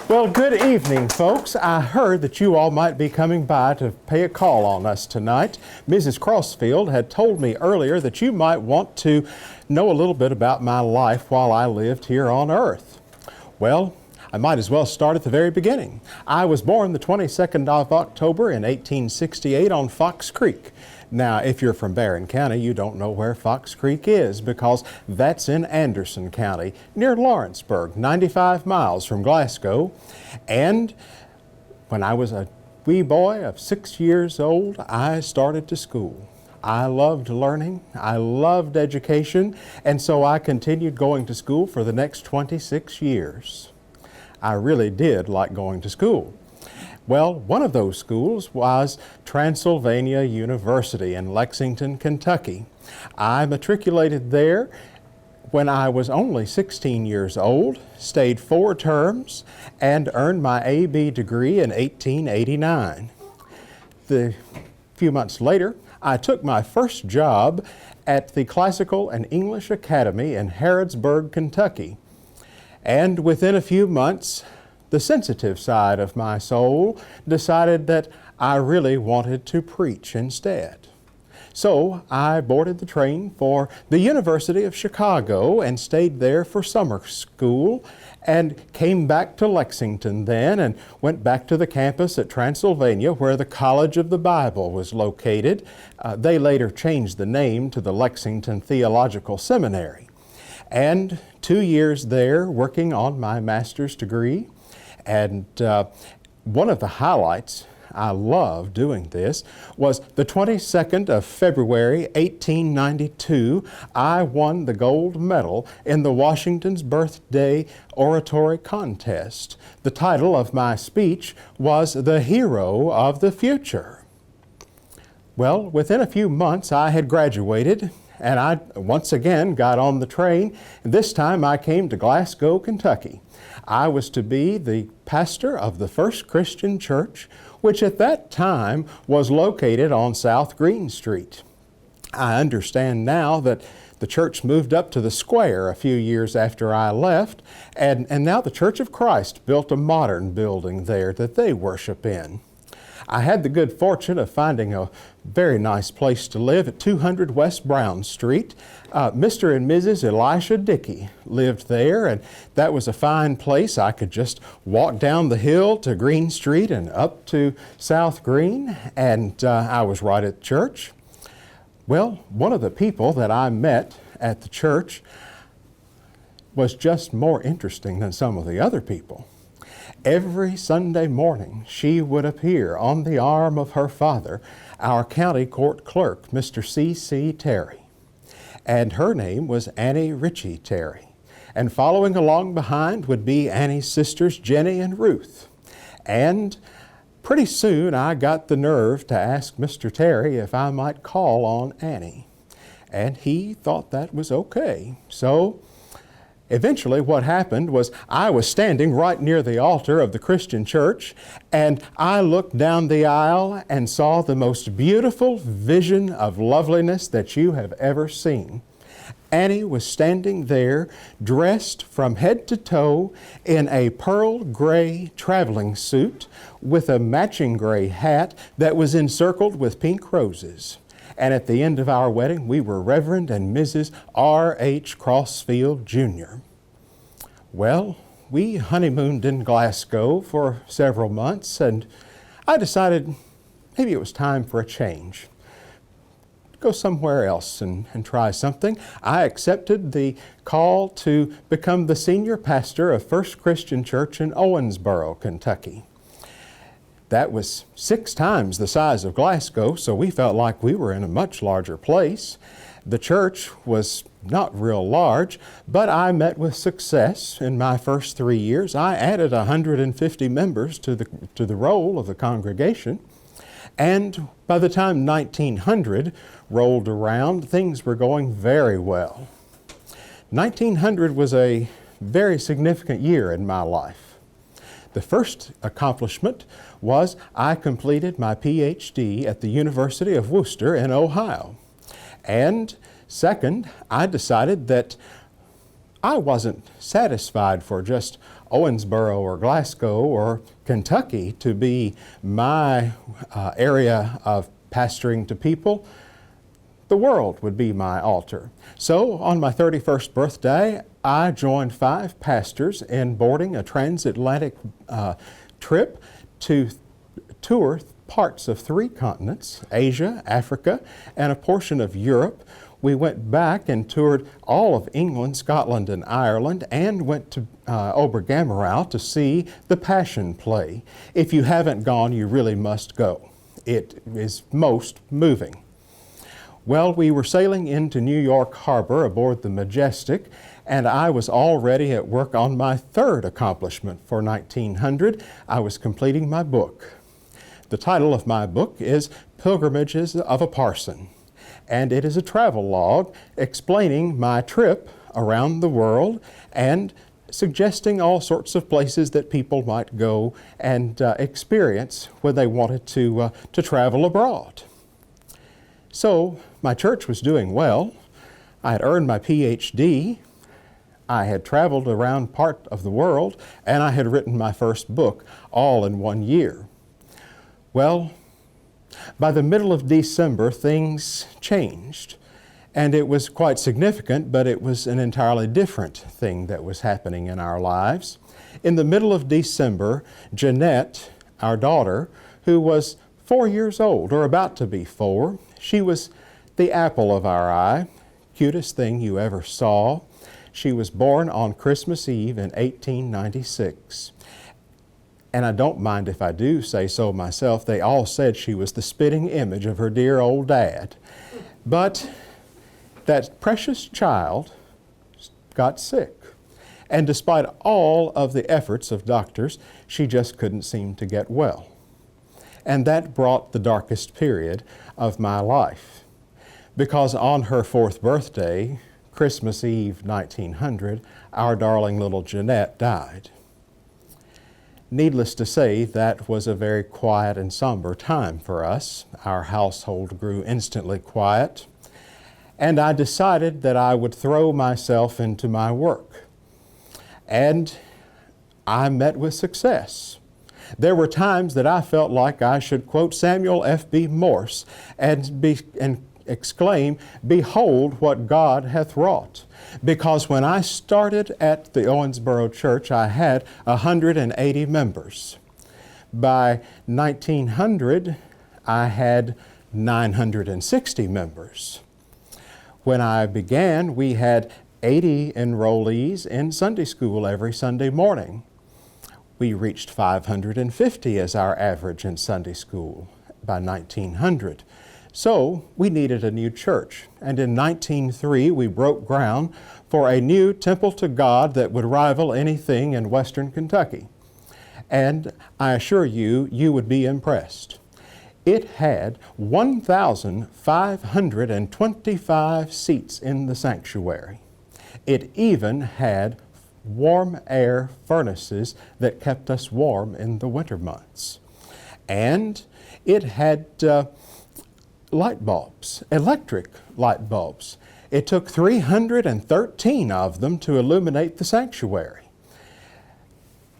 Well, good evening, folks. I heard that you all might be coming by to pay a call on us tonight. Mrs. Crossfield had told me earlier that you might want to know a little bit about my life while I lived here on Earth. Well, I might as well start at the very beginning. I was born the 22nd of October in 1868 on Fox Creek. Now, if you're from Barron County, you don't know where Fox Creek is because that's in Anderson County, near Lawrenceburg, 95 miles from Glasgow. And when I was a wee boy of 6 years old, I started to school. I loved learning, I loved education, and so I continued going to school for the next 26 years. I really did like going to school. Well, one of those schools was Transylvania University in Lexington, Kentucky. I matriculated there when I was only 16 years old, stayed 4 terms, and earned my A.B. degree in 1889. A few months later, I took my first job at the Classical and English Academy in Harrodsburg, Kentucky. And within a few months, the sensitive side of my soul decided that I really wanted to preach instead. So I boarded the train for the University of Chicago and stayed there for summer school and came back to Lexington then and went back to the campus at Transylvania where the College of the Bible was located. They later changed the name to the Lexington Theological Seminary. And 2 years there working on my master's degree. And one of the highlights, I love doing this, was the 22nd of February, 1892, I won the gold medal in the Washington's Birthday Oratory Contest. The title of my speech was The Hero of the Future. Well, within a few months I had graduated, and I once again got on the train. This time I came to Glasgow, Kentucky. I was to be the pastor of the First Christian Church, which at that time was located on South Green Street. I understand now that the church moved up to the square a few years after I left, and now the Church of Christ built a modern building there that they worship in. I had the good fortune of finding a very nice place to live at 200 West Brown Street. Mr. and Mrs. Elisha Dickey lived there, and that was a fine place. I could just walk down the hill to Green Street and up to South Green, and I was right at church. Well, one of the people that I met at the church was just more interesting than some of the other people. Every Sunday morning, she would appear on the arm of her father, our county court clerk, Mr. C.C. Terry. And her name was Annie Ritchie Terry. And following along behind would be Annie's sisters, Jenny and Ruth. And pretty soon I got the nerve to ask Mr. Terry if I might call on Annie. And he thought that was okay. So eventually what happened was I was standing right near the altar of the Christian church, and I looked down the aisle and saw the most beautiful vision of loveliness that you have ever seen. Annie was standing there dressed from head to toe in a pearl gray traveling suit with a matching gray hat that was encircled with pink roses. And at the end of our wedding, we were Reverend and Mrs. R.H. Crossfield, Jr. Well, we honeymooned in Glasgow for several months, and I decided maybe it was time for a change. Go somewhere else and try something. I accepted the call to become the senior pastor of First Christian Church in Owensboro, Kentucky. That was 6 times the size of Glasgow, so we felt like we were in a much larger place. The church was not real large, but I met with success in my first 3 years. I added 150 members to the roll of the congregation. And by the time 1900 rolled around, things were going very well. 1900 was a very significant year in my life. The first accomplishment was I completed my PhD at the University of Worcester in Ohio. And second, I decided that I wasn't satisfied for just Owensboro or Glasgow or Kentucky to be my area of pastoring to people, the world would be my altar. So on my 31st birthday, I joined 5 pastors in boarding a transatlantic trip to tour parts of 3 continents, Asia, Africa, and a portion of Europe. We went back and toured all of England, Scotland, and Ireland, and went to Obergammerau to see the Passion Play. If you haven't gone, you really must go. It is most moving. Well, we were sailing into New York Harbor aboard the Majestic, and I was already at work on my 3rd accomplishment for 1900. I was completing my book. The title of my book is Pilgrimages of a Parson, and it is a travel log explaining my trip around the world and suggesting all sorts of places that people might go and experience when they wanted to travel abroad. So my church was doing well. I had earned my PhD. I had traveled around part of the world, and I had written my first book all in 1 year. Well, by the middle of December, things changed. And it was quite significant, but it was an entirely different thing that was happening in our lives. In the middle of December, Jeanette, our daughter, who was 4 years old, or about to be 4, she was the apple of our eye, cutest thing you ever saw. She was born on Christmas Eve in 1896. And I don't mind if I do say so myself, they all said she was the spitting image of her dear old dad. But that precious child got sick. And despite all of the efforts of doctors, she just couldn't seem to get well. And that brought the darkest period of my life. Because on her 4th birthday, Christmas Eve 1900, our darling little Jeanette died. Needless to say, that was a very quiet and somber time for us. Our household grew instantly quiet. And I decided that I would throw myself into my work. And I met with success. There were times that I felt like I should quote Samuel F.B. Morse and exclaim, "Behold what God hath wrought." Because when I started at the Owensboro Church, I had 180 members. By 1900, I had 960 members. When I began, we had 80 enrollees in Sunday school every Sunday morning. We reached 550 as our average in Sunday school by 1900. So we needed a new church. And in 1903, we broke ground for a new temple to God that would rival anything in Western Kentucky. And I assure you, you would be impressed. It had 1,525 seats in the sanctuary. It even had warm air furnaces that kept us warm in the winter months. And it had light bulbs, electric light bulbs. It took 313 of them to illuminate the sanctuary.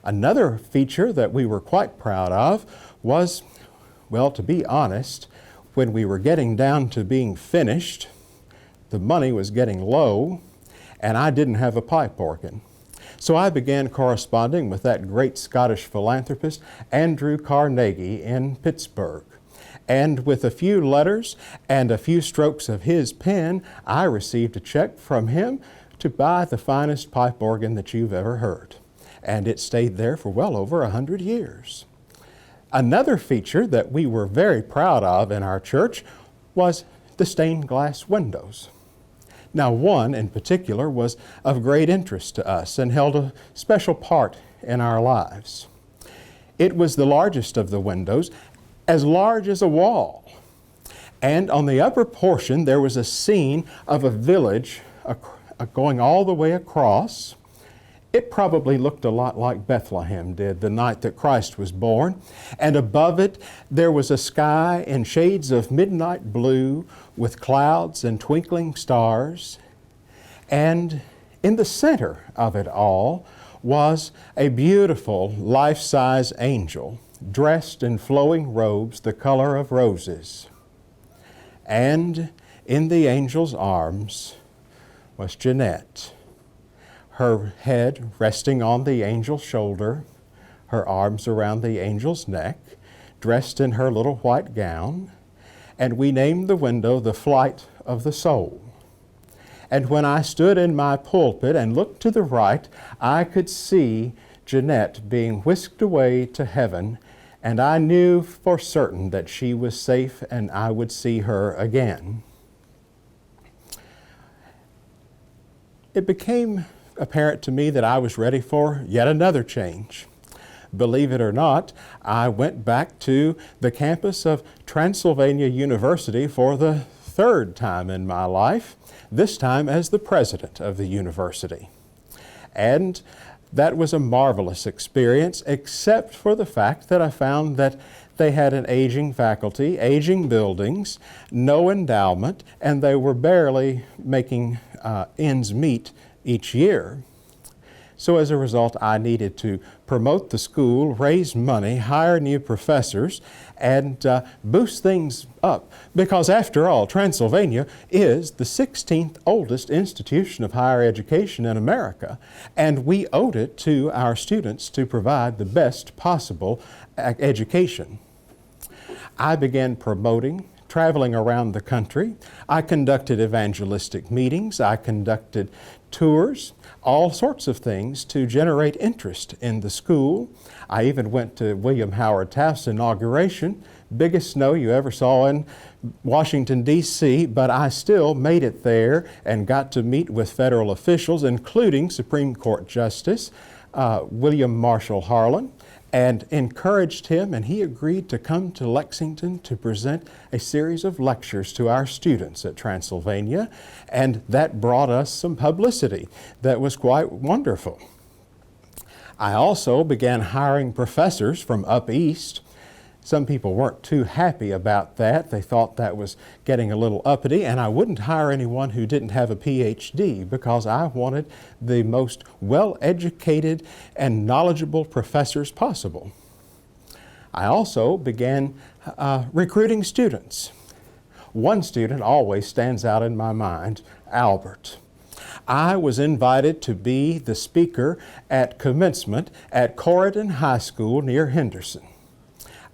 Another feature that we were quite proud of was, well, to be honest, when we were getting down to being finished, the money was getting low, and I didn't have a pipe organ. So I began corresponding with that great Scottish philanthropist, Andrew Carnegie, in Pittsburgh. And with a few letters and a few strokes of his pen, I received a check from him to buy the finest pipe organ that you've ever heard. And it stayed there for well over 100 years. Another feature that we were very proud of in our church was the stained glass windows. Now, one in particular was of great interest to us and held a special part in our lives. It was the largest of the windows, as large as a wall. And on the upper portion, there was a scene of a village going all the way across. It probably looked a lot like Bethlehem did the night that Christ was born. And above it, there was a sky in shades of midnight blue with clouds and twinkling stars. And in the center of it all was a beautiful life-size angel dressed in flowing robes the color of roses. And in the angel's arms was Jeanette, her head resting on the angel's shoulder, her arms around the angel's neck, dressed in her little white gown, and we named the window the Flight of the Soul. And when I stood in my pulpit and looked to the right, I could see Jeanette being whisked away to heaven, and I knew for certain that she was safe and I would see her again. It became apparent to me that I was ready for yet another change. Believe it or not, I went back to the campus of Transylvania University for the third time in my life, this time as the president of the university. And that was a marvelous experience, except for the fact that I found that they had an aging faculty, aging buildings, no endowment, and they were barely making ends meet each year. So as a result, I needed to promote the school, raise money, hire new professors, and boost things up. Because after all, Transylvania is the 16th oldest institution of higher education in America, and we owed it to our students to provide the best possible education. I began promoting, traveling around the country. I conducted evangelistic meetings. I conducted tours, all sorts of things to generate interest in the school. I even went to William Howard Taft's inauguration, biggest snow you ever saw in Washington, D.C., but I still made it there and got to meet with federal officials, including Supreme Court Justice William Marshall Harlan, and encouraged him, and he agreed to come to Lexington to present a series of lectures to our students at Transylvania, and that brought us some publicity that was quite wonderful. I also began hiring professors from up east. Some people weren't too happy about that. They thought that was getting a little uppity, and I wouldn't hire anyone who didn't have a PhD because I wanted the most well-educated and knowledgeable professors possible. I also began recruiting students. One student always stands out in my mind, Albert. I was invited to be the speaker at commencement at Corydon High School near Henderson.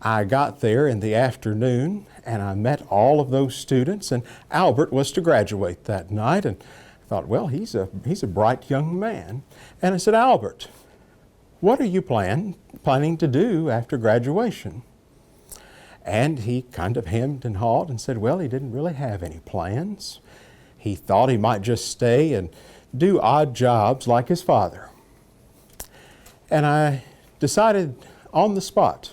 I got there in the afternoon and I met all of those students, and Albert was to graduate that night, and I thought, well, he's a bright young man. And I said, Albert, what are you planning to do after graduation? And he kind of hemmed and hawed and said, well, he didn't really have any plans. He thought he might just stay and do odd jobs like his father. And I decided on the spot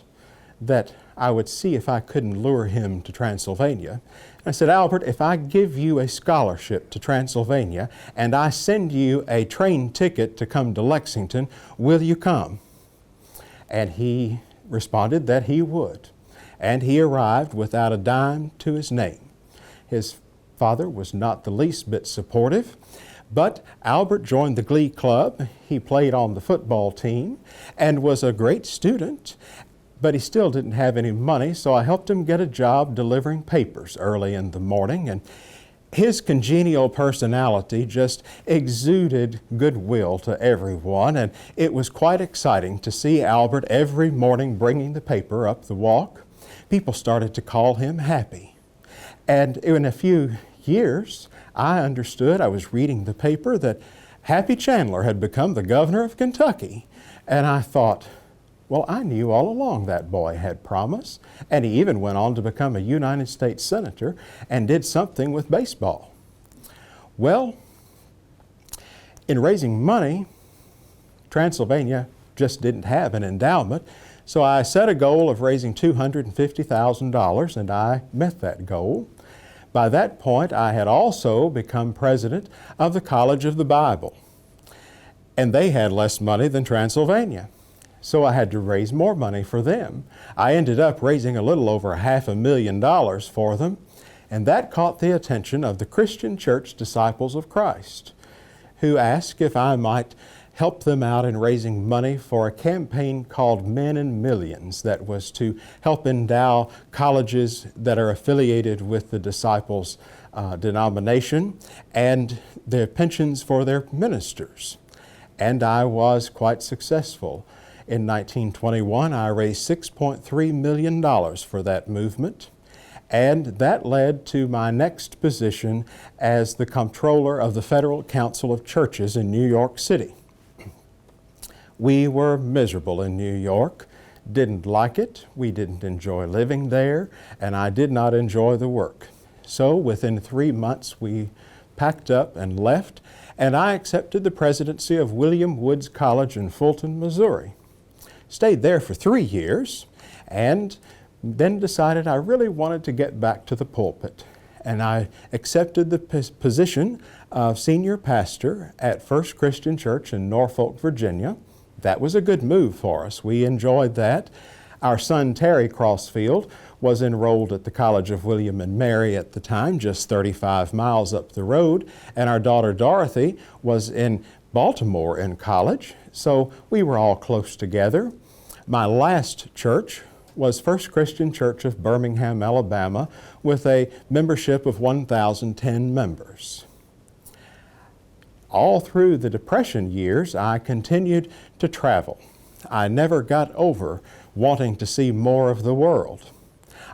that I would see if I couldn't lure him to Transylvania. I said, Albert, if I give you a scholarship to Transylvania and I send you a train ticket to come to Lexington, will you come? And he responded that he would. And he arrived without a dime to his name. His father was not the least bit supportive, but Albert joined the Glee Club. He played on the football team and was a great student. But he still didn't have any money, so I helped him get a job delivering papers early in the morning. And his congenial personality just exuded goodwill to everyone, and it was quite exciting to see Albert every morning bringing the paper up the walk. People started to call him Happy. And in a few years, I understood, I was reading the paper, that Happy Chandler had become the governor of Kentucky. And I thought, well, I knew all along that boy had promise, and he even went on to become a United States Senator and did something with baseball. Well, in raising money, Transylvania just didn't have an endowment, so I set a goal of raising $250,000, and I met that goal. By that point, I had also become president of the College of the Bible, and they had less money than Transylvania. So I had to raise more money for them. I ended up raising a little over $500,000 for them, and that caught the attention of the Christian Church Disciples of Christ, who asked if I might help them out in raising money for a campaign called Men in Millions that was to help endow colleges that are affiliated with the Disciples denomination and their pensions for their ministers. And I was quite successful. In 1921, I raised $6.3 million for that movement. And that led to my next position as the comptroller of the Federal Council of Churches in New York City. We were miserable in New York, didn't like it, we didn't enjoy living there, and I did not enjoy the work. So within 3 months we packed up and left, and I accepted the presidency of William Woods College in Fulton, Missouri. Stayed there for 3 years, and then decided I really wanted to get back to the pulpit. And I accepted the position of senior pastor at First Christian Church in Norfolk, Virginia. That was a good move for us. We enjoyed that. Our son Terry Crossfield was enrolled at the College of William and Mary at the time, just 35 miles up the road, and our daughter Dorothy was in Baltimore in college, so we were all close together. My last church was First Christian Church of Birmingham, Alabama, with a membership of 1,010 members. All through the Depression years, I continued to travel. I never got over wanting to see more of the world.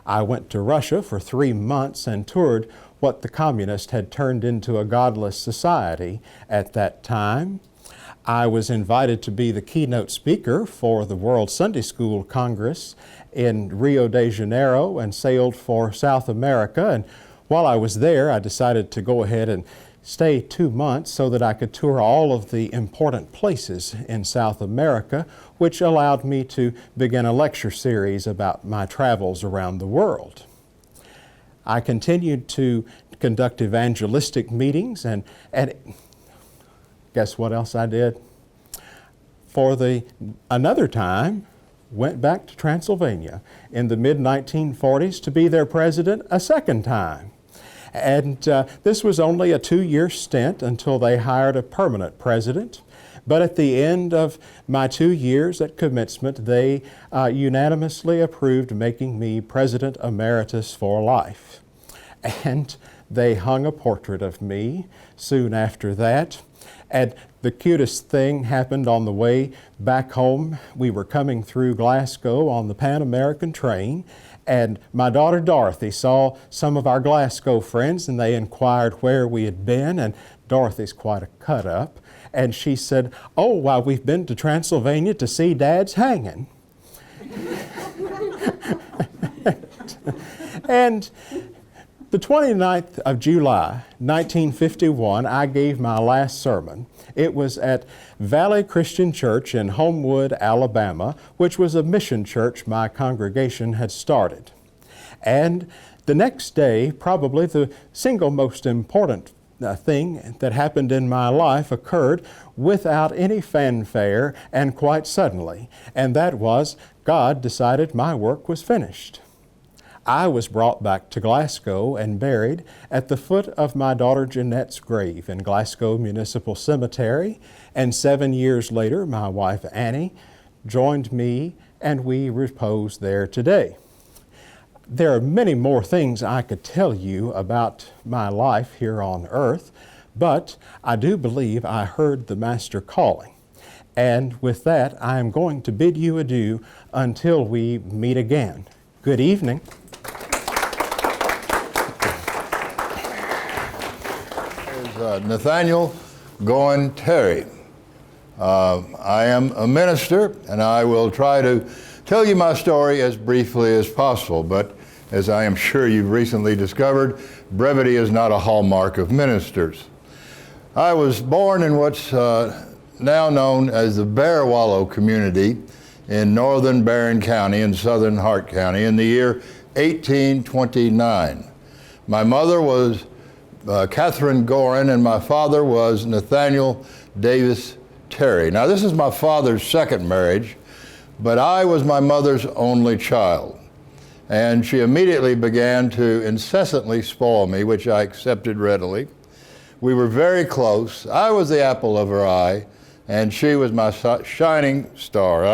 I went to Russia for 3 months and toured what the communists had turned into a godless society at that time. I was invited to be the keynote speaker for the World Sunday School Congress in Rio de Janeiro and sailed for South America. And while I was there, I decided to go ahead and stay 2 months so that I could tour all of the important places in South America, which allowed me to begin a lecture series about my travels around the world. I continued to conduct evangelistic meetings and guess what else I did? For another time, went back to Transylvania in the mid-1940s to be their president a second time. And this was only a 2-year stint until they hired a permanent president. But at the end of my 2 years at commencement, they unanimously approved making me President Emeritus for life. And they hung a portrait of me soon after that. And the cutest thing happened on the way back home. We were coming through Glasgow on the Pan American train, and my daughter Dorothy saw some of our Glasgow friends, and they inquired where we had been, and Dorothy's quite a cut-up, and she said, "Oh, well, we've been to Transylvania to see Dad's hanging." And the 29th of July, 1951, I gave my last sermon. It was at Valley Christian Church in Homewood, Alabama, which was a mission church my congregation had started. And the next day, probably the single most important thing that happened in my life occurred without any fanfare and quite suddenly, and that was God decided my work was finished. I was brought back to Glasgow and buried at the foot of my daughter Jeanette's grave in Glasgow Municipal Cemetery, and 7 years later my wife Annie joined me and we repose there today. There are many more things I could tell you about my life here on earth, but I do believe I heard the Master calling. And with that, I am going to bid you adieu until we meet again. Good evening. Nathaniel Goin Terry. I am a minister, and I will try to tell you my story as briefly as possible, but as I am sure you've recently discovered, brevity is not a hallmark of ministers. I was born in what's now known as the Bear Wallow community in northern Barron County and southern Hart County in the year 1829. My mother was Catherine Gorin, and my father was Nathaniel Davis Terry. Now, this is my father's second marriage, but I was my mother's only child. And she immediately began to incessantly spoil me, which I accepted readily. We were very close. I was the apple of her eye. and she was my shining star.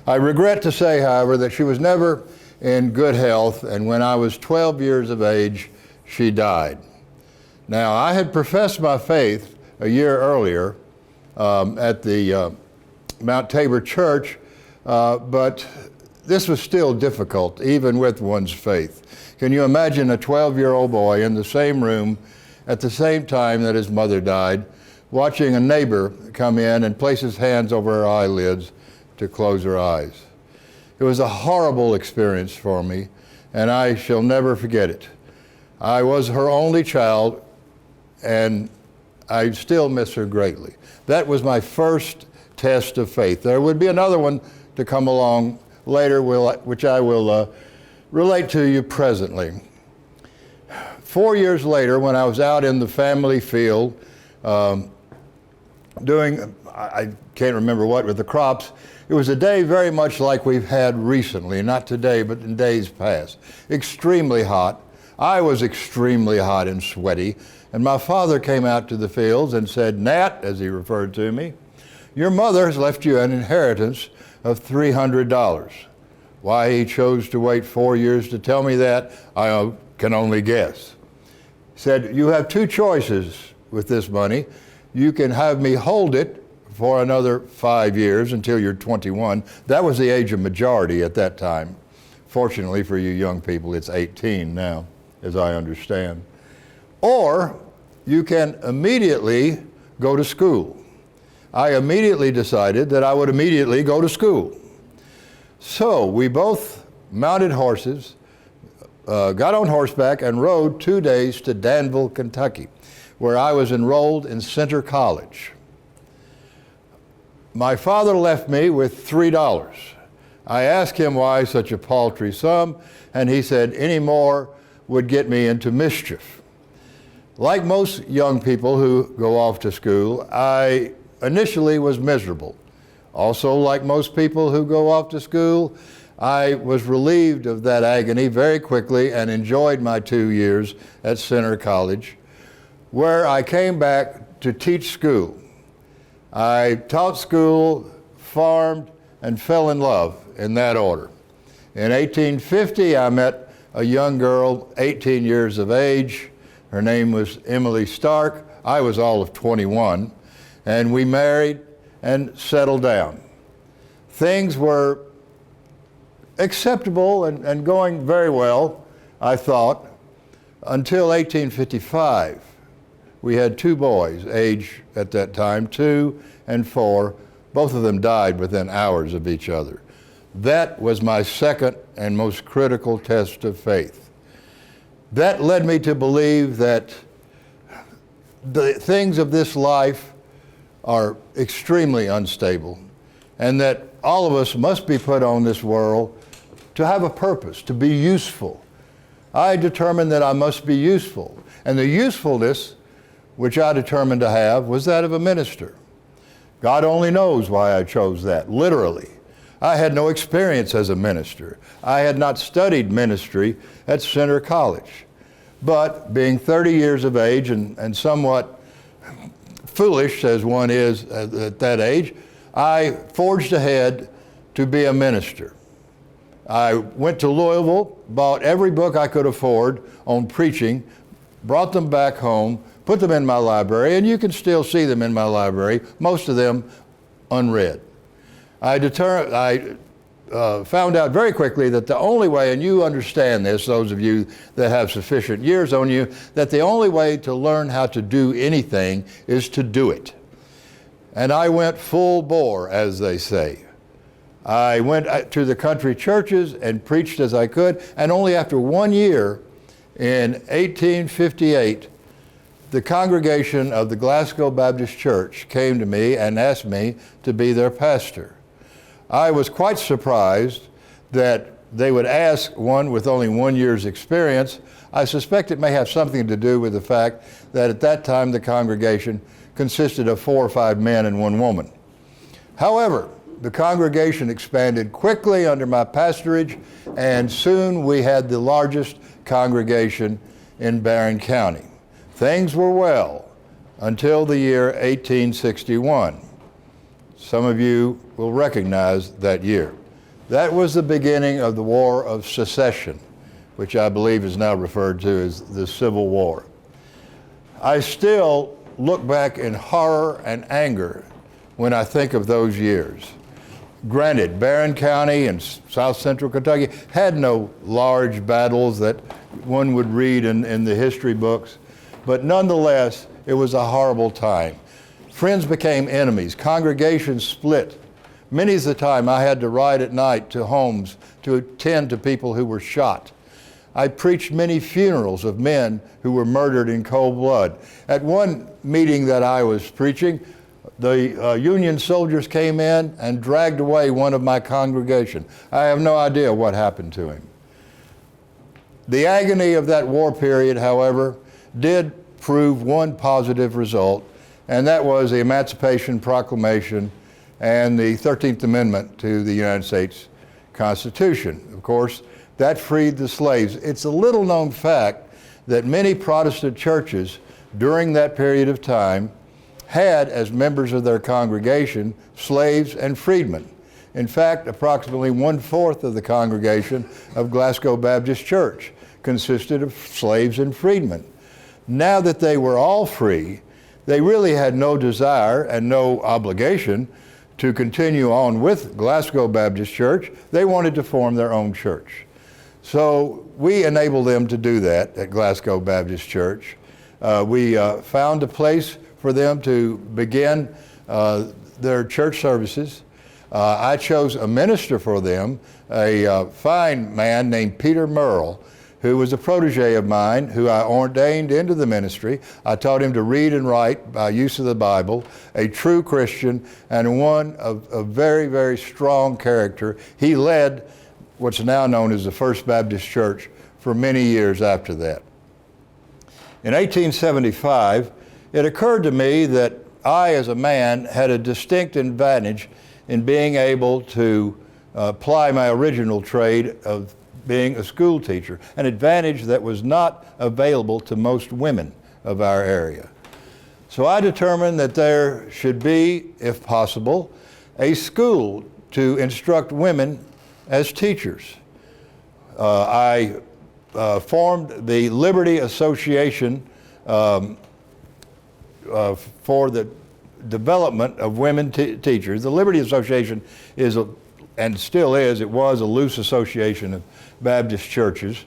I regret to say, however, that she was never in good health, and when I was 12 years of age, she died. Now, I had professed my faith a year earlier at the Mount Tabor Church, but this was still difficult, even with one's faith. Can you imagine a 12-year-old boy in the same room at the same time that his mother died, watching a neighbor come in and place his hands over her eyelids to close her eyes? It was a horrible experience for me, and I shall never forget it. I was her only child, and I still miss her greatly. That was my first test of faith. There would be another one to come along later, which I will relate to you presently. 4 years later, when I was out in the family field doing, I can't remember what, with the crops, it was a day very much like we've had recently, not today, but in days past. Extremely hot. I was extremely hot and sweaty, and my father came out to the fields and said, "Nat," as he referred to me, "your mother has left you an inheritance of $300. Why he chose to wait 4 years to tell me that, I can only guess. He said, "You have two choices with this money. You can have me hold it for another 5 years until you're 21. That was the age of majority at that time. Fortunately for you young people, it's 18 now, as I understand. Or you can immediately go to school." I immediately decided that I would immediately go to school. So we both mounted horses, got on horseback, and rode 2 days to Danville, Kentucky, where I was enrolled in Centre College. My father left me with $3. I asked him why such a paltry sum, and he said any more would get me into mischief. Like most young people who go off to school, I initially was miserable. Also, like most people who go off to school, I was relieved of that agony very quickly and enjoyed my 2 years at Centre College, where I came back to teach school. I taught school, farmed, and fell in love in that order. In 1850, I met a young girl, 18 years of age. Her name was Emily Stark. I was all of 21, and we married and settled down. Things were acceptable and going very well, I thought, until 1855. We had 2 boys, age at that time 2 and 4. Both of them died within hours of each other. That was my second and most critical test of faith. That led me to believe that the things of this life are extremely unstable, and that all of us must be put on this world to have a purpose, to be useful. I determined that I must be useful, and the usefulness which I determined to have was that of a minister. God only knows why I chose that, literally. I had no experience as a minister. I had not studied ministry at Centre College. But being 30 years of age and somewhat foolish as one is at that age, I forged ahead to be a minister. I went to Louisville, bought every book I could afford on preaching, brought them back home, put them in my library, and you can still see them in my library, most of them unread. I found out very quickly that the only way, and you understand this, those of you that have sufficient years on you, that the only way to learn how to do anything is to do it. And I went full bore, as they say. I went to the country churches and preached as I could, and only after 1 year, in 1858, the congregation of the Glasgow Baptist Church came to me and asked me to be their pastor. I was quite surprised that they would ask one with only 1 year's experience. I suspect it may have something to do with the fact that at that time the congregation consisted of 4 or 5 men and 1 woman. However, the congregation expanded quickly under my pastorage, and soon we had the largest congregation in Barron County. Things were well until the year 1861. Some of you will recognize that year. That was the beginning of the War of Secession, which I believe is now referred to as the Civil War. I still look back in horror and anger when I think of those years. Granted, Barron County and South Central Kentucky had no large battles that one would read in the history books, but nonetheless, it was a horrible time. Friends became enemies, congregations split. Many's the time I had to ride at night to homes to attend to people who were shot. I preached many funerals of men who were murdered in cold blood. At one meeting that I was preaching, the Union soldiers came in and dragged away one of my congregation. I have no idea what happened to him. The agony of that war period, however, did prove one positive result, and that was the Emancipation Proclamation and the 13th Amendment to the United States Constitution. Of course, that freed the slaves. It's a little known fact that many Protestant churches during that period of time had as members of their congregation slaves and freedmen. In fact, approximately 1/4 of the congregation of Glasgow Baptist Church consisted of slaves and freedmen. Now that they were all free, they really had no desire and no obligation to continue on with Glasgow Baptist Church. They wanted to form their own church. So we enabled them to do that at Glasgow Baptist Church. We found a place for them to begin their church services. I chose a minister for them, a fine man named Peter Merle, who was a protege of mine, who I ordained into the ministry. I taught him to read and write by use of the Bible, a true Christian, and one of a very, very strong character. He led what's now known as the First Baptist Church for many years after that. In 1875, it occurred to me that I, as a man, had a distinct advantage in being able to apply my original trade of being a school teacher, an advantage that was not available to most women of our area. So I determined that there should be, if possible, a school to instruct women as teachers. I formed the Liberty Association for the development of women teachers. The Liberty Association is, and still is, it was a loose association of Baptist churches.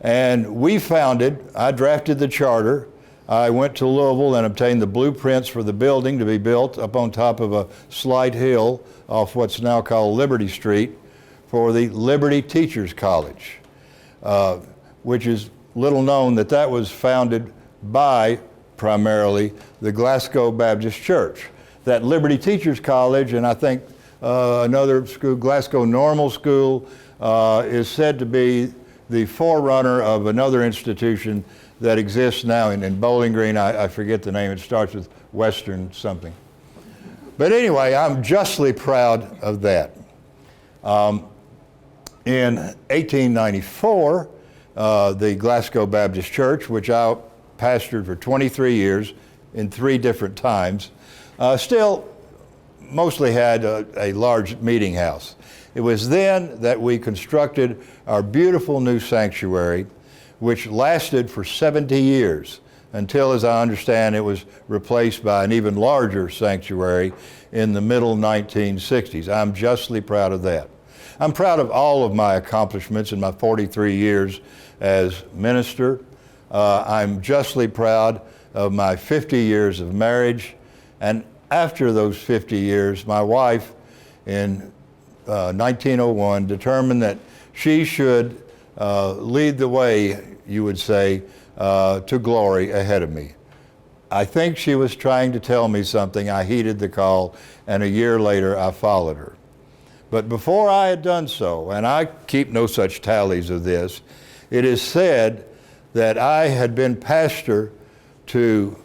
And we founded, I drafted the charter. I went to Louisville and obtained the blueprints for the building to be built up on top of a slight hill off what's now called Liberty Street for the Liberty Teachers College, which is little known that that was founded by primarily the Glasgow Baptist Church. That Liberty Teachers College, and I think another school, Glasgow Normal School, is said to be the forerunner of another institution that exists now in Bowling Green. I forget the name. It starts with Western something. But anyway, I'm justly proud of that. In 1894, the Glasgow Baptist Church, which I pastored for 23 years in 3 different times, still mostly had a large meeting house. It was then that we constructed our beautiful new sanctuary, which lasted for 70 years until, as I understand, it was replaced by an even larger sanctuary in the middle 1960s. I'm justly proud of that. I'm proud of all of my accomplishments in my 43 years as minister. I'm justly proud of my 50 years of marriage. And after those 50 years, my wife in 1901 determined that she should lead the way, you would say, to glory ahead of me. I think she was trying to tell me something. I heeded the call, and a year later I followed her. But before I had done so, and I keep no such tallies of this, it is said that I had been pastor to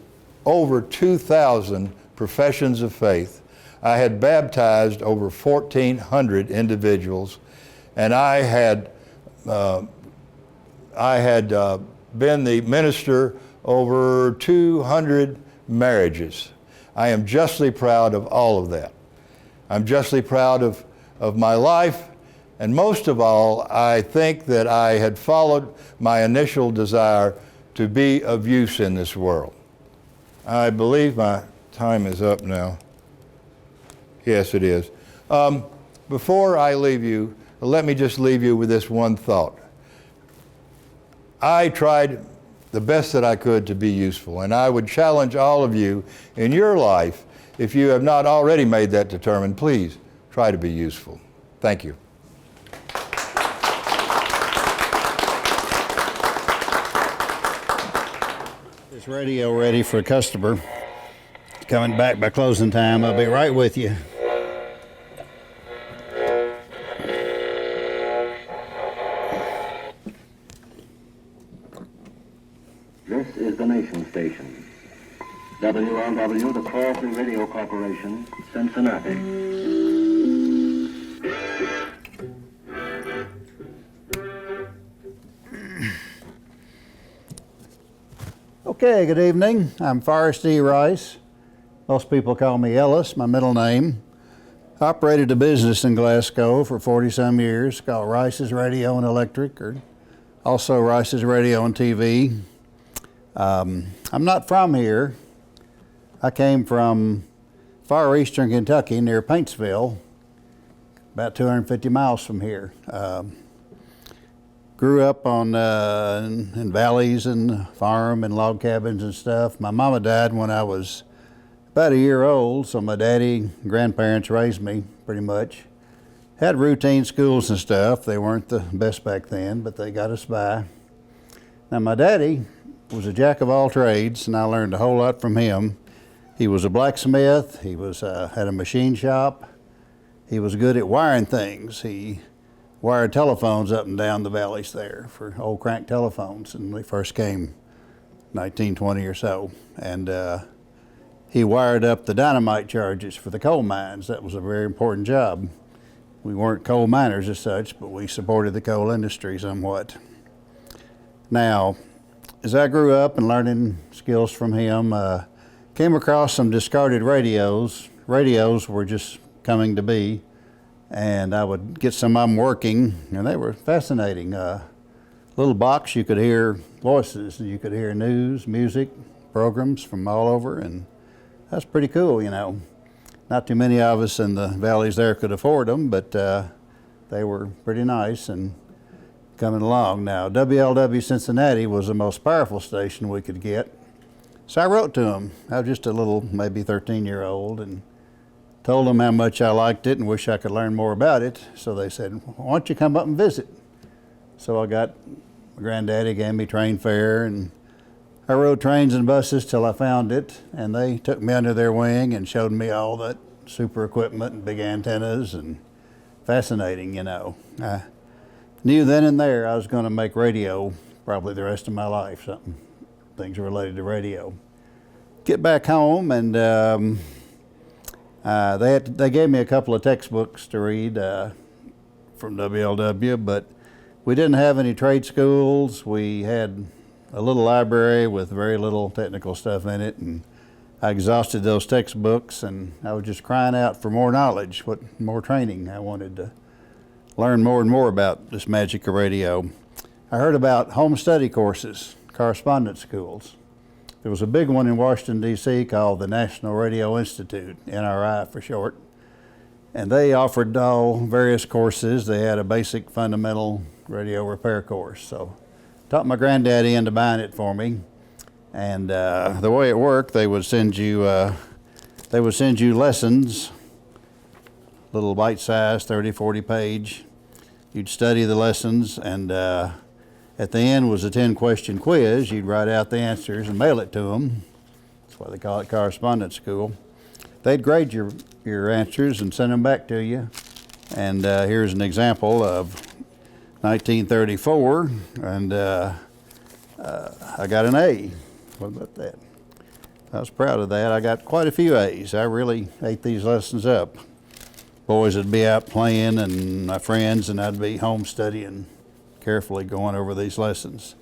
over 2,000 professions of faith. I had baptized over 1,400 individuals, and I had been the minister over 200 marriages. I am justly proud of all of that. I'm justly proud of my life, and most of all, I think that I had followed my initial desire to be of use in this world. I believe my time is up now. Yes, it is. Before I leave you, let me just leave you with this one thought. I tried the best that I could to be useful, and I would challenge all of you in your life, if you have not already made that determined, please try to be useful. Thank you. This radio ready for a customer. It's coming back by closing time. I'll be right with you. This is the nation station. WLW, the Crossley Radio Corporation, Cincinnati. Okay, good evening. I'm Forrest E. Rice. Most people call me Ellis, my middle name. Operated a business in Glasgow for 40-some years called Rice's Radio and Electric, or also Rice's Radio and TV. I'm not from here. I came from far eastern Kentucky near Paintsville, about 250 miles from here. Grew up on in valleys and farm and log cabins and stuff. My mama died when I was about a year old, so my daddy and grandparents raised me pretty much. Had routine schools and stuff. They weren't the best back then, but they got us by. Now my daddy was a jack of all trades, and I learned a whole lot from him. He was a blacksmith. He was had a machine shop. He was good at wiring things. He wired telephones up and down the valleys there for old crank telephones, and they first came 1920 or so. And he wired up the dynamite charges for the coal mines. That was a very important job. We weren't coal miners as such, but we supported the coal industry somewhat. Now, as I grew up and learning skills from him, came across some discarded radios. Radios were just coming to be, and I would get some of them working, and they were fascinating. Little box, you could hear voices, you could hear news, music, programs from all over, and that's pretty cool, you know. Not too many of us in the valleys there could afford them, but they were pretty nice and coming along. Now, WLW Cincinnati was the most powerful station we could get. So I wrote to them. I was just a little, maybe 13-year-old, and told them how much I liked it and wish I could learn more about it. So they said, why don't you come up and visit? So I got, my granddaddy gave me train fare, and I rode trains and buses till I found it, and they took me under their wing and showed me all that super equipment and big antennas, and fascinating, you know. I knew then and there I was going to make radio probably the rest of my life, something, things related to radio. Get back home, and they gave me a couple of textbooks to read from WLW, but we didn't have any trade schools. We had a little library with very little technical stuff in it, and I exhausted those textbooks, and I was just crying out for more knowledge, more training. I wanted to learn more and more about this magic of radio. I heard about home study courses, correspondence schools. There was a big one in Washington, D.C. called the National Radio Institute, NRI for short, and they offered all various courses. They had a basic fundamental radio repair course, so talked my granddaddy into buying it for me. And the way it worked, they would send you lessons, little bite-sized 30, 40 page. You'd study the lessons, and at the end was a 10-question quiz. You'd write out the answers and mail it to them. That's why they call it correspondence school. They'd grade your answers and send them back to you. And here's an example of 1934, and I got an A. What about that? I was proud of that. I got quite a few A's. I really ate these lessons up. Boys would be out playing, and my friends, and I'd be home studying, carefully going over these lessons.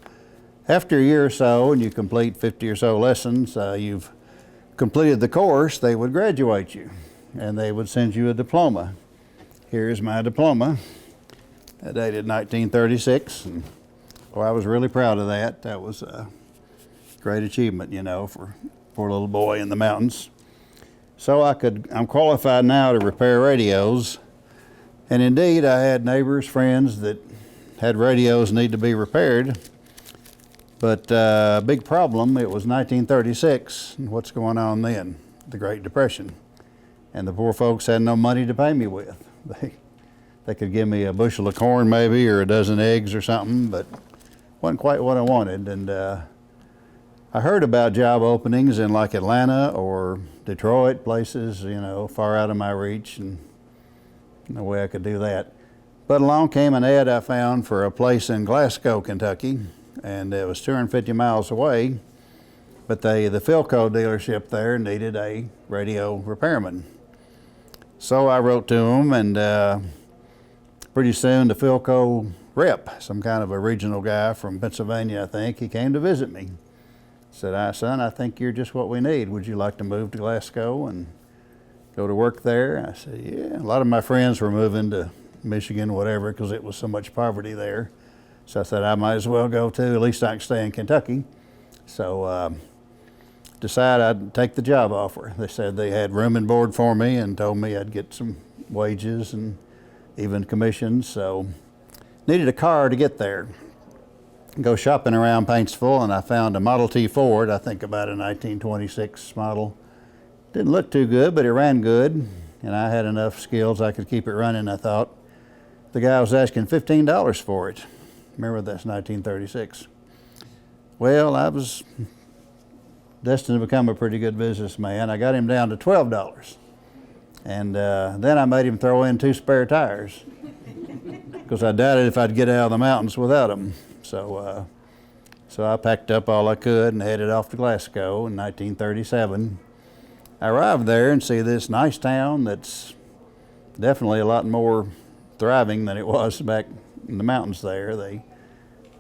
After a year or so, and you complete 50 or so lessons, you've completed the course, they would graduate you. and they would send you a diploma. Here's my diploma, dated 1936. And, well, I was really proud of that. That was a great achievement, you know, for a poor little boy in the mountains. So I'm qualified now to repair radios. And indeed, I had neighbors, friends that had radios need to be repaired. But big problem, it was 1936. And what's going on then? The Great Depression. And the poor folks had no money to pay me with. They could give me a bushel of corn maybe, or a dozen eggs or something, but wasn't quite what I wanted. And I heard about job openings in like Atlanta or Detroit, places, you know, far out of my reach, and no way I could do that. But along came an ad I found for a place in Glasgow, Kentucky, and it was 250 miles away, but the Philco dealership there needed a radio repairman. So I wrote to them, and pretty soon the Philco rep, some kind of a regional guy from Pennsylvania, I think, he came to visit me. Said, son, I think you're just what we need. Would you like to move to Glasgow and go to work there? I said, yeah. A lot of my friends were moving to Michigan, whatever, because it was so much poverty there. So I said, I might as well go too. At least I can stay in Kentucky. So decided I'd take the job offer. They said they had room and board for me and told me I'd get some wages and even commissions. So needed a car to get there. Go shopping around Paintsville, and I found a Model T Ford, I think about a 1926 model. Didn't look too good, but it ran good, and I had enough skills I could keep it running, I thought. The guy was asking $15 for it. Remember, that's 1936. Well, I was destined to become a pretty good businessman. I got him down to $12. And then I made him throw in 2 spare tires because I doubted if I'd get out of the mountains without them. So I packed up all I could and headed off to Glasgow in 1937. I arrived there and see this nice town that's definitely a lot more thriving than it was back in the mountains there.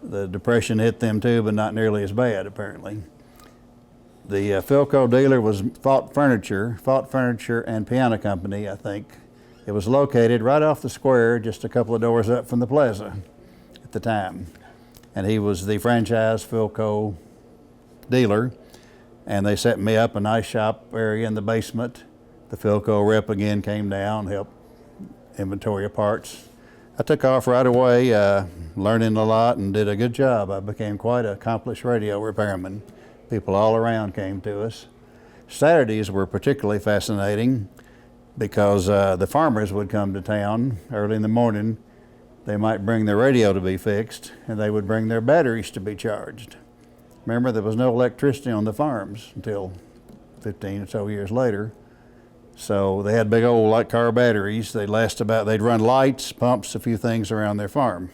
The Depression hit them too, but not nearly as bad, apparently. The Philco dealer was Fought Furniture and Piano Company, I think. It was located right off the square, just a couple of doors up from the plaza at the time. And he was the franchise Philco dealer. And they set me up a nice shop area in the basement. The Philco rep again came down, helped inventory of parts. I took off right away, learning a lot, and did a good job. I became quite an accomplished radio repairman. People all around came to us. Saturdays were particularly fascinating because the farmers would come to town early in the morning. They might bring their radio to be fixed, and they would bring their batteries to be charged. Remember, there was no electricity on the farms until 15 or so years later. So they had big old light car batteries. They'd run lights, pumps, a few things around their farm.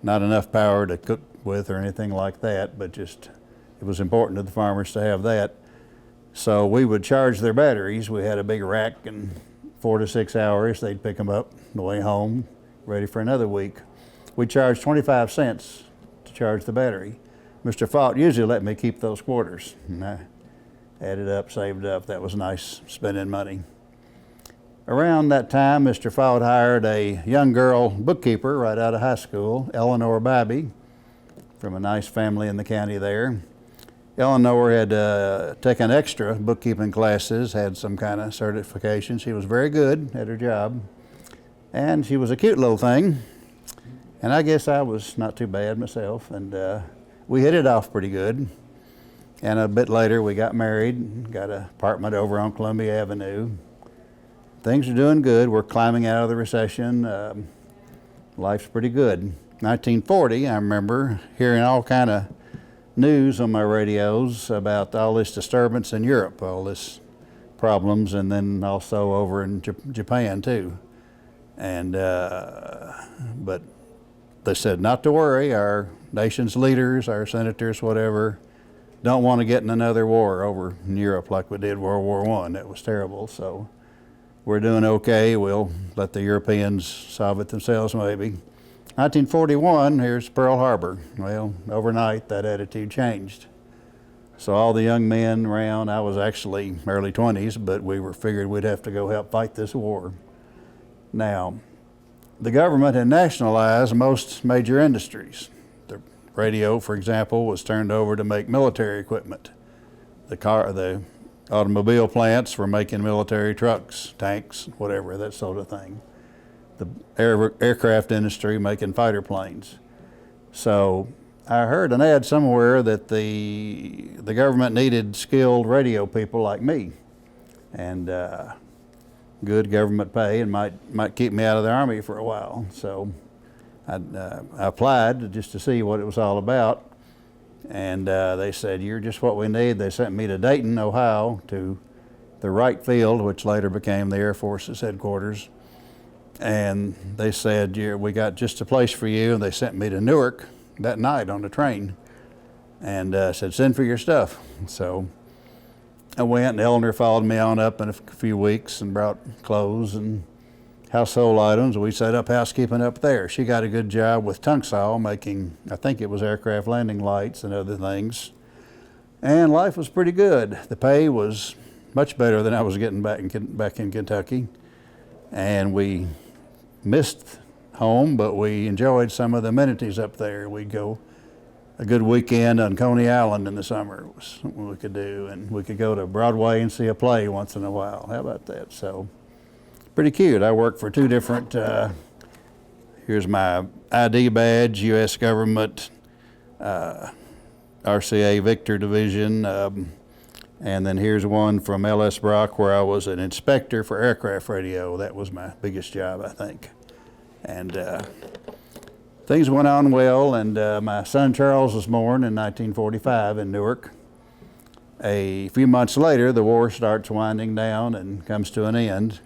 Not enough power to cook with or anything like that, but just it was important to the farmers to have that. So we would charge their batteries. We had a big rack, and 4 to 6 hours, they'd pick them up on the way home, ready for another week. We charged 25 cents to charge the battery. Mr. Fought usually let me keep those quarters. And I added up, saved up. That was nice spending money. Around that time, Mr. Fought hired a young girl bookkeeper right out of high school, Eleanor Bybee, from a nice family in the county there. Eleanor had taken extra bookkeeping classes, had some kind of certification. She was very good at her job. And she was a cute little thing. And I guess I was not too bad myself. And we hit it off pretty good. And a bit later, we got married, got an apartment over on Columbia Avenue. Things are doing good. We're climbing out of the recession. Life's pretty good. 1940, I remember hearing all kind of news on my radios about all this disturbance in Europe, all this problems, and then also over in Japan too. And but they said not to worry. Our nation's leaders, our senators, whatever, don't want to get in another war over in Europe like we did World War I. That was terrible. So we're doing okay. We'll let the Europeans solve it themselves maybe. 1941, here's Pearl Harbor. Well, overnight that attitude changed. So all the young men around, I was actually early 20s, but we were figured we'd have to go help fight this war. Now, the government had nationalized most major industries. The radio, for example, was turned over to make military equipment. The automobile plants were making military trucks, tanks, whatever, that sort of thing. The aircraft industry making fighter planes. So I heard an ad somewhere that the government needed skilled radio people like me, and good government pay, and might keep me out of the Army for a while. So I applied just to see what it was all about, and they said, "You're just what we need." They sent me to Dayton, Ohio, to the Wright Field, which later became the Air Force's headquarters. And they said, "We got just a place for you." And they sent me to Newark that night on the train, and said, "Send for your stuff." So I went, and Eleanor followed me on up in a few weeks and brought clothes and household items. We set up housekeeping up there. She got a good job with Tunksall making, I think it was aircraft landing lights and other things. And life was pretty good. The pay was much better than I was getting back in Kentucky. And we missed home, but we enjoyed some of the amenities up there. We'd go a good weekend on Coney Island in the summer was something we could do, and we could go to Broadway and see a play once in a while. How about that? So pretty cute. I worked for two different, here's my ID badge, U.S. government, RCA Victor Division, and then here's one from L.S. Brock where I was an inspector for aircraft radio. That was my biggest job, I think. And things went on well, and my son Charles was born in 1945 in Newark. A few months later, the war starts winding down and comes to an end,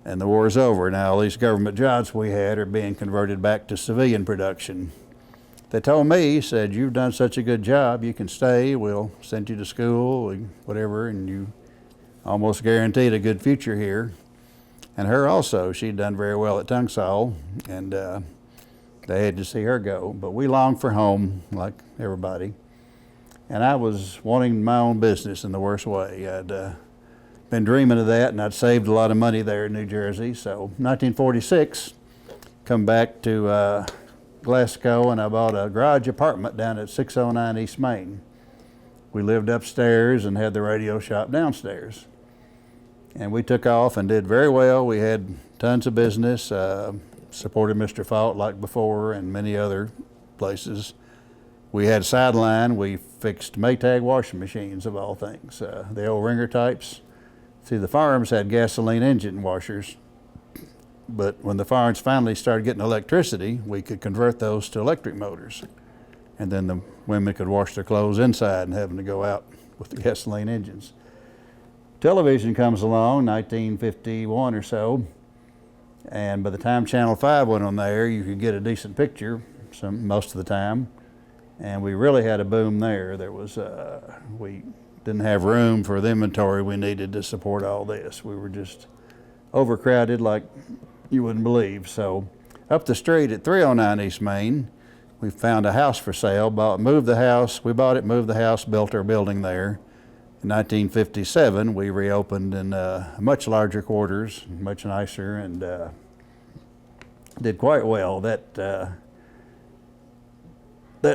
and the war is over. Now, all these government jobs we had are being converted back to civilian production. They told me, said, "You've done such a good job, you can stay, we'll send you to school, whatever, and you almost guaranteed a good future here." And her also, she'd done very well at Tunksall, and they had to see her go. But we longed for home, like everybody. And I was wanting my own business in the worst way. I'd been dreaming of that, and I'd saved a lot of money there in New Jersey. So 1946, come back to Glasgow, and I bought a garage apartment down at 609 East Main. We lived upstairs and had the radio shop downstairs. And we took off and did very well. We had tons of business, supported Mr. Fault like before and many other places. We had sideline. We fixed Maytag washing machines of all things. The old Ringer types. See, the farms had gasoline engine washers. But when the farms finally started getting electricity, we could convert those to electric motors. And then the women could wash their clothes inside and having to go out with the gasoline engines. Television comes along, 1951 or so, and by the time Channel 5 went on there, you could get a decent picture most of the time. And we really had a boom there. There was, we didn't have room for the inventory we needed to support all this. We were just overcrowded like you wouldn't believe. So up the street at 309 East Main, we found a house for sale, moved the house, we bought it, moved the house, built our building there. In 1957, we reopened in much larger quarters, much nicer, and did quite well. That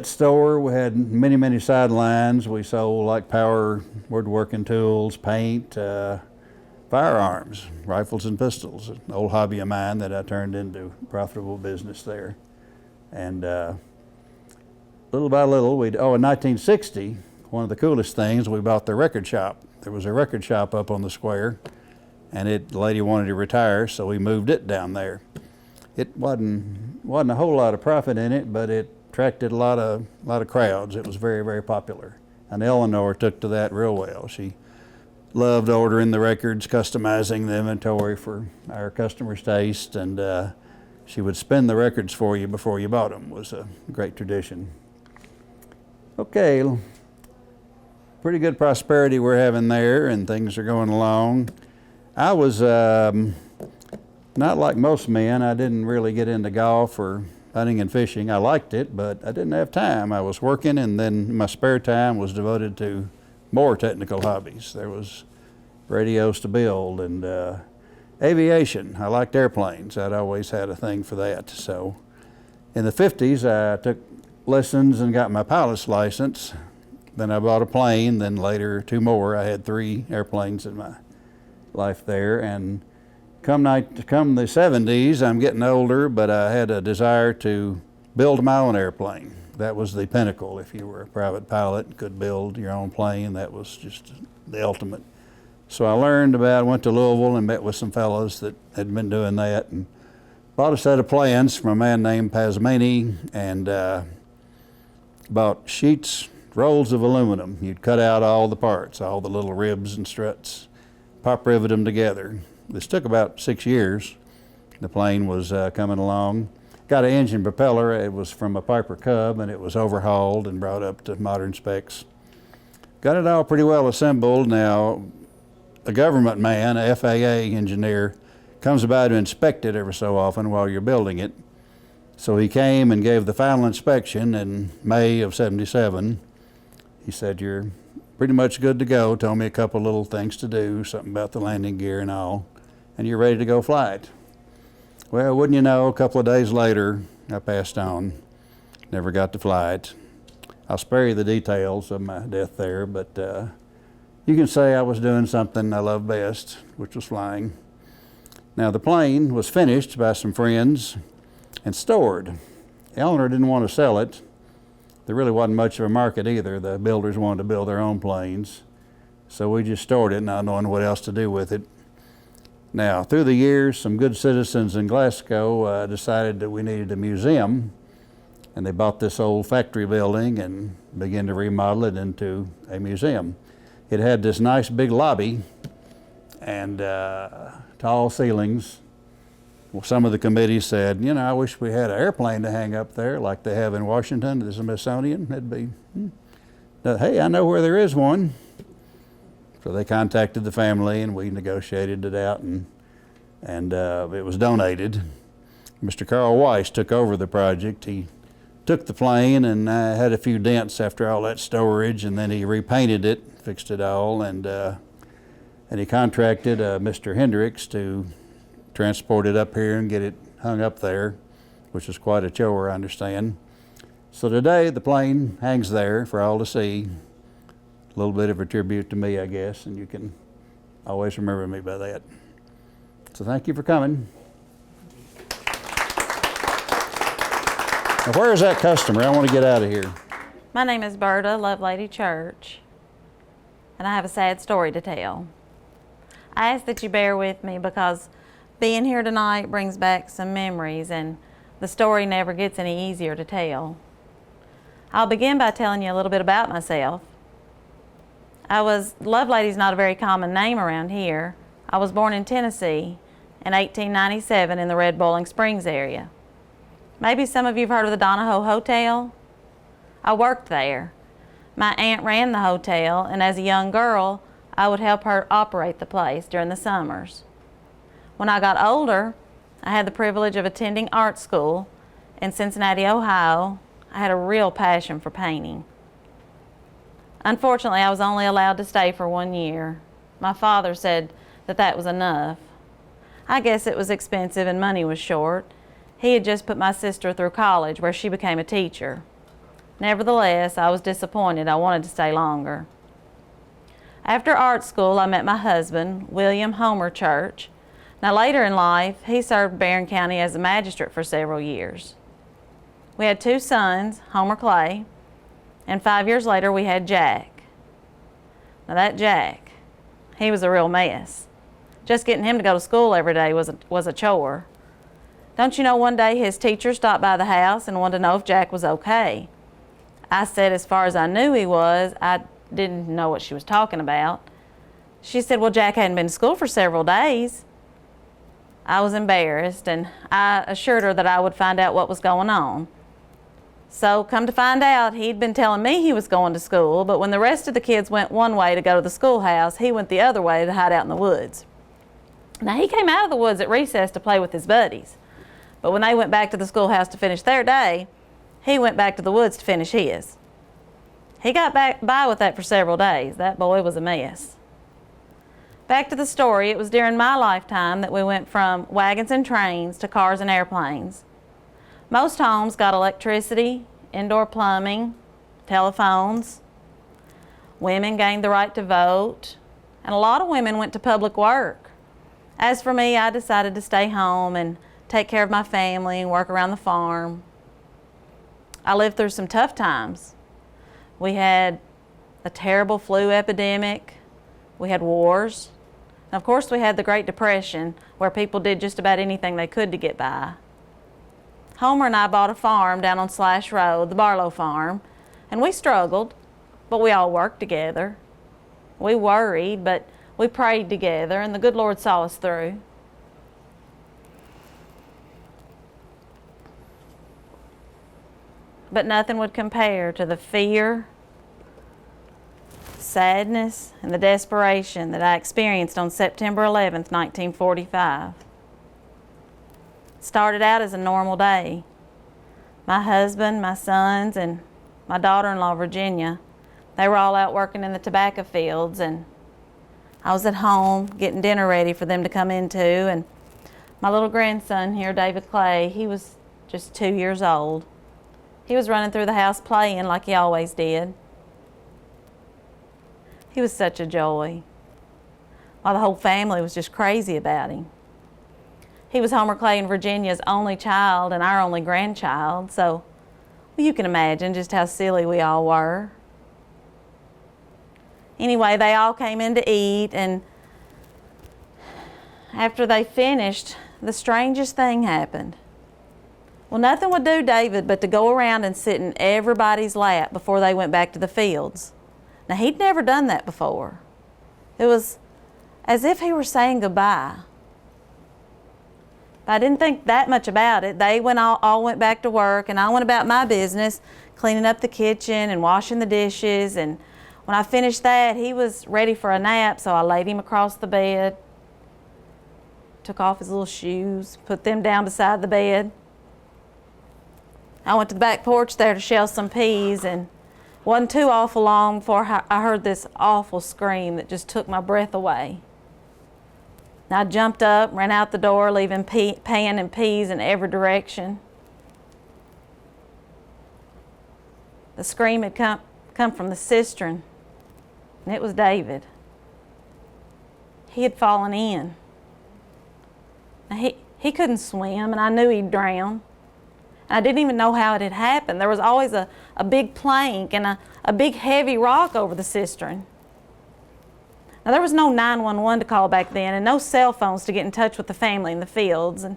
store, we had many, many sidelines. We sold like power woodworking tools, paint, firearms, rifles and pistols, an old hobby of mine that I turned into profitable business there. And little by little, in 1960, one of the coolest things, we bought the record shop. There was a record shop up on the square, and the lady wanted to retire, so we moved it down there. It wasn't a whole lot of profit in it, but it attracted a lot of crowds. It was very, very popular. And Eleanor took to that real well. She loved ordering the records, customizing the inventory for our customers' taste, and she would spin the records for you before you bought them. It was a great tradition. Okay, pretty good prosperity we're having there, and things are going along. I was not like most men. I didn't really get into golf or hunting and fishing. I liked it, but I didn't have time. I was working, and then my spare time was devoted to more technical hobbies. There was radios to build and aviation. I liked airplanes. I'd always had a thing for that. So in the 50s, I took lessons and got my pilot's license. Then I bought a plane, then later 2 more. I had 3 airplanes in my life there. And come the 70s, I'm getting older, but I had a desire to build my own airplane. That was the pinnacle. If you were a private pilot, could build your own plane, that was just the ultimate. So I learned went to Louisville and met with some fellows that had been doing that, and bought a set of plans from a man named Pasmini, and bought sheets, rolls of aluminum. You'd cut out all the parts, all the little ribs and struts, pop rivet them together. This took about 6 years. The plane was coming along. Got an engine propeller. It was from a Piper Cub, and it was overhauled and brought up to modern specs. Got it all pretty well assembled. Now, a government man, a FAA engineer, comes by to inspect it every so often while you're building it. So he came and gave the final inspection in May of '77. He said, "You're pretty much good to go." Told me a couple little things to do, something about the landing gear and all, and you're ready to go fly it. Well, wouldn't you know, a couple of days later, I passed on. Never got to fly it. I'll spare you the details of my death there, but you can say I was doing something I love best, which was flying. Now, the plane was finished by some friends and stored. Eleanor didn't want to sell it. There really wasn't much of a market either. The builders wanted to build their own planes. So we just stored it, not knowing what else to do with it. Now, through the years, some good citizens in Glasgow decided that we needed a museum, and they bought this old factory building and began to remodel it into a museum. It had this nice big lobby and tall ceilings. Well, some of the committee said, "You know, I wish we had an airplane to hang up there like they have in Washington, the Smithsonian. It'd be, hey, I know where there is one." So they contacted the family, and we negotiated it out, and it was donated. Mr. Carl Weiss took over the project. He took the plane and had a few dents after all that storage, and then he repainted it, fixed it all, and he contracted Mr. Hendricks to transport it up here and get it hung up there, which was quite a chore, I understand. So today the plane hangs there for all to see. A little bit of a tribute to me, I guess, and you can always remember me by that. So thank you for coming. Now, where is that customer? I want to get out of here. My name is Berta Lovelady Church, and I have a sad story to tell. I ask that you bear with me because being here tonight brings back some memories, and the story never gets any easier to tell. I'll begin by telling you a little bit about myself. Lovelady's not a very common name around here. I was born in Tennessee in 1897 in the Red Boiling Springs area. Maybe some of you have heard of the Donahoe Hotel. I worked there. My aunt ran the hotel, and as a young girl, I would help her operate the place during the summers. When I got older, I had the privilege of attending art school in Cincinnati, Ohio. I had a real passion for painting. Unfortunately, I was only allowed to stay for 1 year. My father said that that was enough. I guess it was expensive and money was short. He had just put my sister through college where she became a teacher. Nevertheless, I was disappointed. I wanted to stay longer. After art school, I met my husband, William Homer Church. Now later in life, he served Barron County as a magistrate for several years. We had 2 sons, Homer Clay, and 5 years later we had Jack. Now that Jack, he was a real mess. Just getting him to go to school every day was a chore. Don't you know, one day his teacher stopped by the house and wanted to know if Jack was okay. I said as far as I knew he was. I didn't know what she was talking about. She said, well, Jack hadn't been to school for several days. I was embarrassed, and I assured her that I would find out what was going on. So come to find out, he'd been telling me he was going to school, but when the rest of the kids went one way to go to the schoolhouse, he went the other way to hide out in the woods. Now he came out of the woods at recess to play with his buddies, But when they went back to the schoolhouse to finish their day, he went back to the woods to finish his. He got back by with that for several days. That boy was a mess. Back to the story, it was during my lifetime that we went from wagons and trains to cars and airplanes. Most homes got electricity, indoor plumbing, telephones. Women gained the right to vote, and a lot of women went to public work. As for me, I decided to stay home and take care of my family and work around the farm. I lived through some tough times. We had a terrible flu epidemic. We had wars. And of course, we had the Great Depression, where people did just about anything they could to get by. Homer and I bought a farm down on Slash Road, the Barlow Farm, and we struggled, but we all worked together. We worried, but we prayed together, and the good Lord saw us through. But nothing would compare to the fear, sadness, and the desperation that I experienced on September 11th, 1945. It started out as a normal day. My husband, my sons, and my daughter-in-law, Virginia, they were all out working in the tobacco fields, and I was at home getting dinner ready for them to come into, and my little grandson here, David Clay, he was just 2 years old. He was running through the house playing like he always did. He was such a joy, while the whole family was just crazy about him. He was Homer Clay and Virginia's only child and our only grandchild, so well, you can imagine just how silly we all were. Anyway, they all came in to eat, and after they finished, the strangest thing happened. Well, nothing would do David but to go around and sit in everybody's lap before they went back to the fields. Now, he'd never done that before. It was as if he were saying goodbye. But I didn't think that much about it. They all went back to work, and I went about my business, cleaning up the kitchen and washing the dishes. And when I finished that, he was ready for a nap, so I laid him across the bed, took off his little shoes, put them down beside the bed. I went to the back porch there to shell some peas, and wasn't too awful long before I heard this awful scream that just took my breath away. And I jumped up, ran out the door, leaving pan and peas in every direction. The scream had come from the cistern, and it was David. He had fallen in. Now he couldn't swim, and I knew he'd drown. I didn't even know how it had happened. There was always a big plank and a big heavy rock over the cistern. Now, there was no 911 to call back then, and no cell phones to get in touch with the family in the fields. And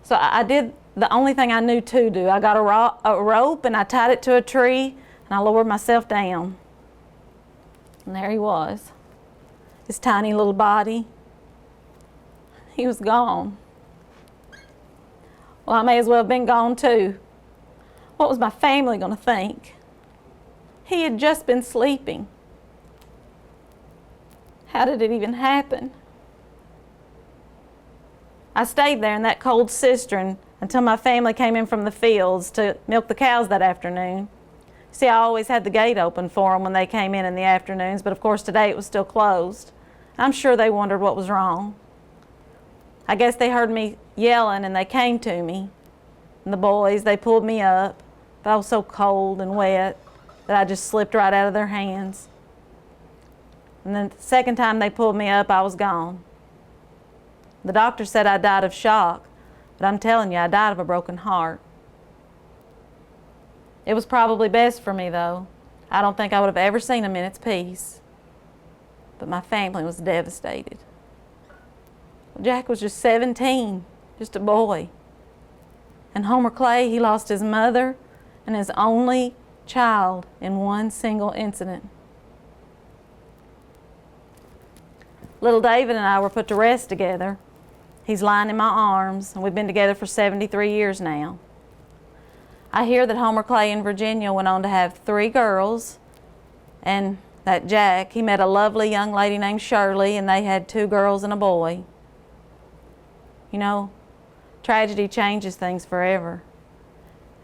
so I did the only thing I knew to do. I got a rope and I tied it to a tree, and I lowered myself down. And there he was, his tiny little body. He was gone. Well, I may as well have been gone too. What was my family going to think? He had just been sleeping. How did it even happen? I stayed there in that cold cistern until my family came in from the fields to milk the cows that afternoon. See, I always had the gate open for them when they came in the afternoons, but of course today it was still closed. I'm sure they wondered what was wrong. I guess they heard me yelling and they came to me. And the boys, they pulled me up, but I was so cold and wet that I just slipped right out of their hands. And then the second time they pulled me up, I was gone. The doctor said I died of shock, but I'm telling you, I died of a broken heart. It was probably best for me, though. I don't think I would have ever seen a minute's peace. But my family was devastated. Jack was just 17, just a boy. And Homer Clay, he lost his mother and his only child in one single incident. Little David and I were put to rest together. He's lying in my arms, and we've been together for 73 years now. I hear that Homer Clay and Virginia went on to have 3 girls, and that Jack, he met a lovely young lady named Shirley, and they had 2 girls and a boy. You know, Tragedy changes things forever,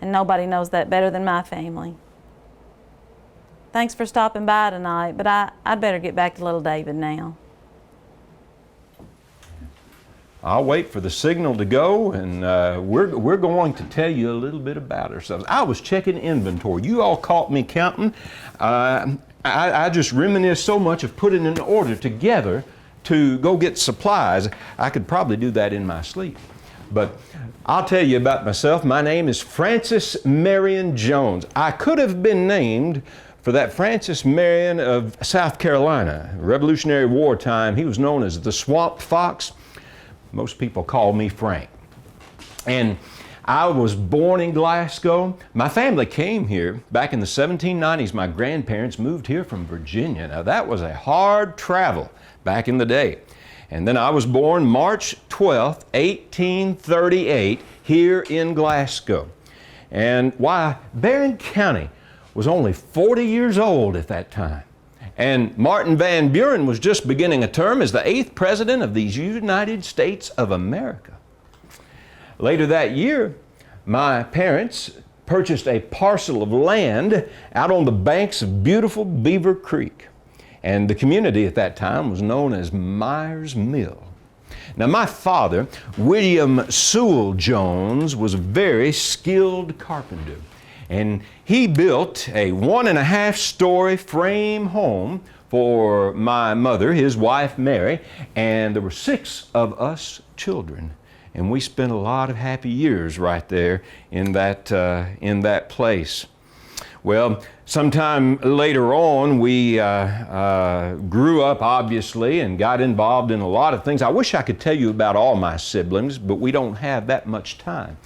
and nobody knows that better than my family. Thanks for stopping by tonight, but I'd better get back to little David now. I'll wait for the signal to go, and we're going to tell you a little bit about ourselves. I was checking inventory. You all caught me counting. I just reminisce so much of putting an order together to go get supplies. I could probably do that in my sleep. But I'll tell you about myself. My name is Francis Marion Jones. I could have been named for that Francis Marion of South Carolina. Revolutionary War time, he was known as the Swamp Fox. Most people call me Frank. And I was born in Glasgow. My family came here back in the 1790s. My grandparents moved here from Virginia. Now that was a hard travel back in the day. And then I was born March 12th, 1838, here in Glasgow. And why, Barron County was only 40 years old at that time. And Martin Van Buren was just beginning a term as the 8th president of these United States of America. Later that year, my parents purchased a parcel of land out on the banks of beautiful Beaver Creek. And the community at that time was known as Myers Mill. Now my father, William Sewell Jones, was a very skilled carpenter. And he built a 1.5-story frame home for my mother, his wife Mary, and there were 6 of us children. And we spent a lot of happy years right there in that place. Well, sometime later on, we grew up, obviously, and got involved in a lot of things. I wish I could tell you about all my siblings, but we don't have that much time.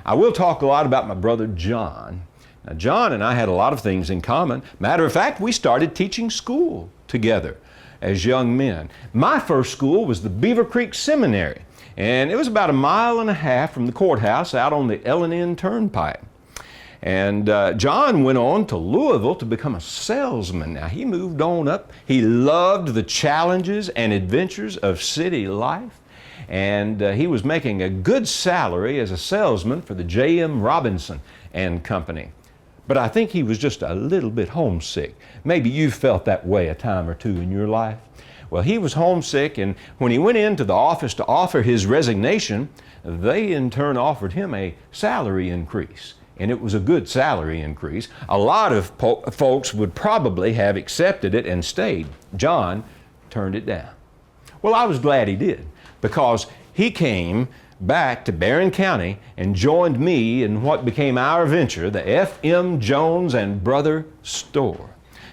I will talk a lot about my brother John. Now, John and I had a lot of things in common. Matter of fact, we started teaching school together as young men. My first school was the Beaver Creek Seminary, and it was about 1.5 miles from the courthouse out on the L&N Turnpike. And John went on to Louisville to become a salesman. Now, he moved on up. He loved the challenges and adventures of city life. And he was making a good salary as a salesman for the J.M. Robinson and Company. But I think he was just a little bit homesick. Maybe you've felt that way a time or two in your life. Well, he was homesick, and when he went into the office to offer his resignation, they in turn offered him a salary increase. And it was a good salary increase. A lot of folks would probably have accepted it and stayed. John turned it down. Well, I was glad he did, because he came back to Barron County and joined me in what became our venture, the F.M. Jones and Brother Store.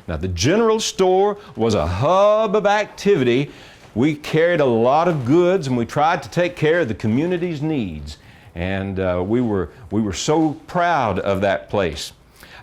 Now, the general store was a hub of activity. We carried a lot of goods, and we tried to take care of the community's needs. And we were so proud of that place.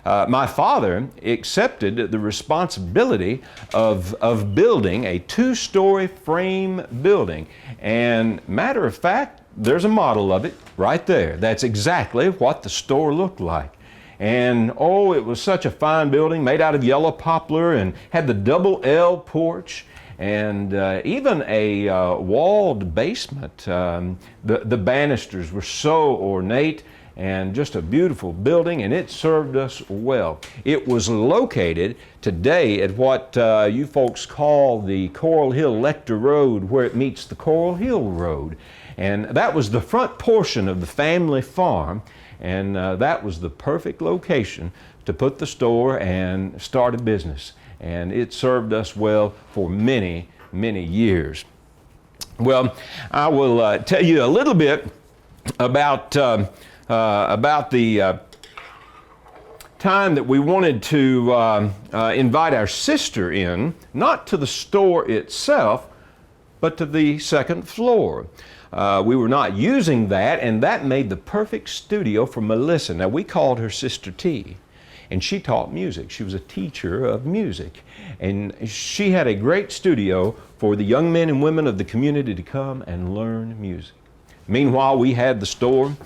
My father accepted the responsibility of building a 2-story frame building. And matter of fact, there's a model of it right there. That's exactly what the store looked like. And oh, it was such a fine building made out of yellow poplar and had the double L porch and even a walled basement. The banisters were so ornate and just a beautiful building, and it served us well. It was located today at what you folks call the Coral Hill Lecter Road, where it meets the Coral Hill Road. And that was the front portion of the family farm, and that was the perfect location to put the store and start a business. And it served us well for many, many years. Well, I will tell you a little bit about the time that we wanted to invite our sister in, not to the store itself, but to the second floor. We were not using that, and that made the perfect studio for Melissa. Now, we called her Sister T, and she taught music. She was a teacher of music, and she had a great studio for the young men and women of the community to come and learn music. Meanwhile, we had the store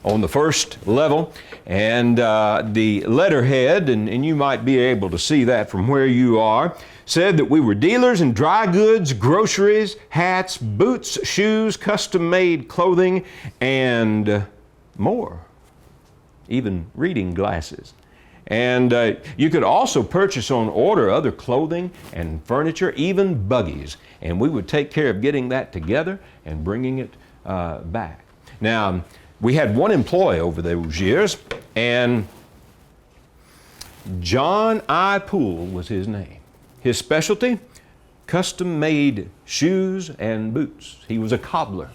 on the first level, and the letterhead, and you might be able to see that from where you are, said that we were dealers in dry goods, groceries, hats, boots, shoes, custom-made clothing, and more, even reading glasses. And you could also purchase on order other clothing and furniture, even buggies. And we would take care of getting that together and bringing it back. Now, we had one employee over those years, and John I. Poole was his name. His specialty, custom-made shoes and boots. He was a cobbler.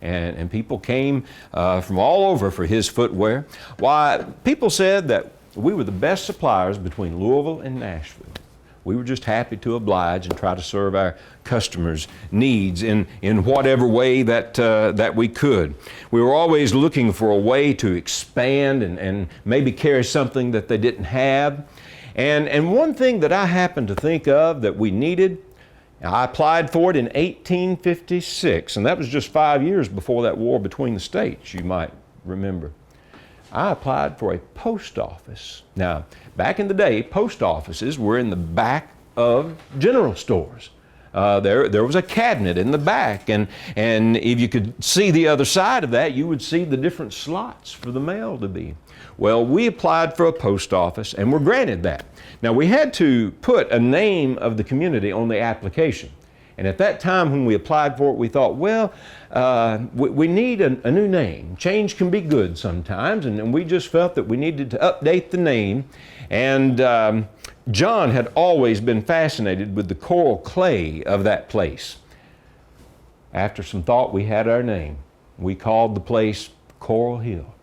And people came from all over for his footwear. Why, people said that we were the best suppliers between Louisville and Nashville. We were just happy to oblige and try to serve our customers' needs in whatever way that we could. We were always looking for a way to expand and maybe carry something that they didn't have. And one thing that I happened to think of that we needed, I applied for it in 1856, and that was just 5 years before that war between the states, you might remember. I applied for a post office. Now, back in the day, post offices were in the back of general stores. There was a cabinet in the back, and if you could see the other side of that, you would see the different slots for the mail to be. Well, we applied for a post office and were granted that. Now, we had to put a name of the community on the application. And at that time when we applied for it, we thought, well, we need a new name. Change can be good sometimes, and we just felt that we needed to update the name. And John had always been fascinated with the coral clay of that place. After some thought, we had our name. We called the place Coral Hill.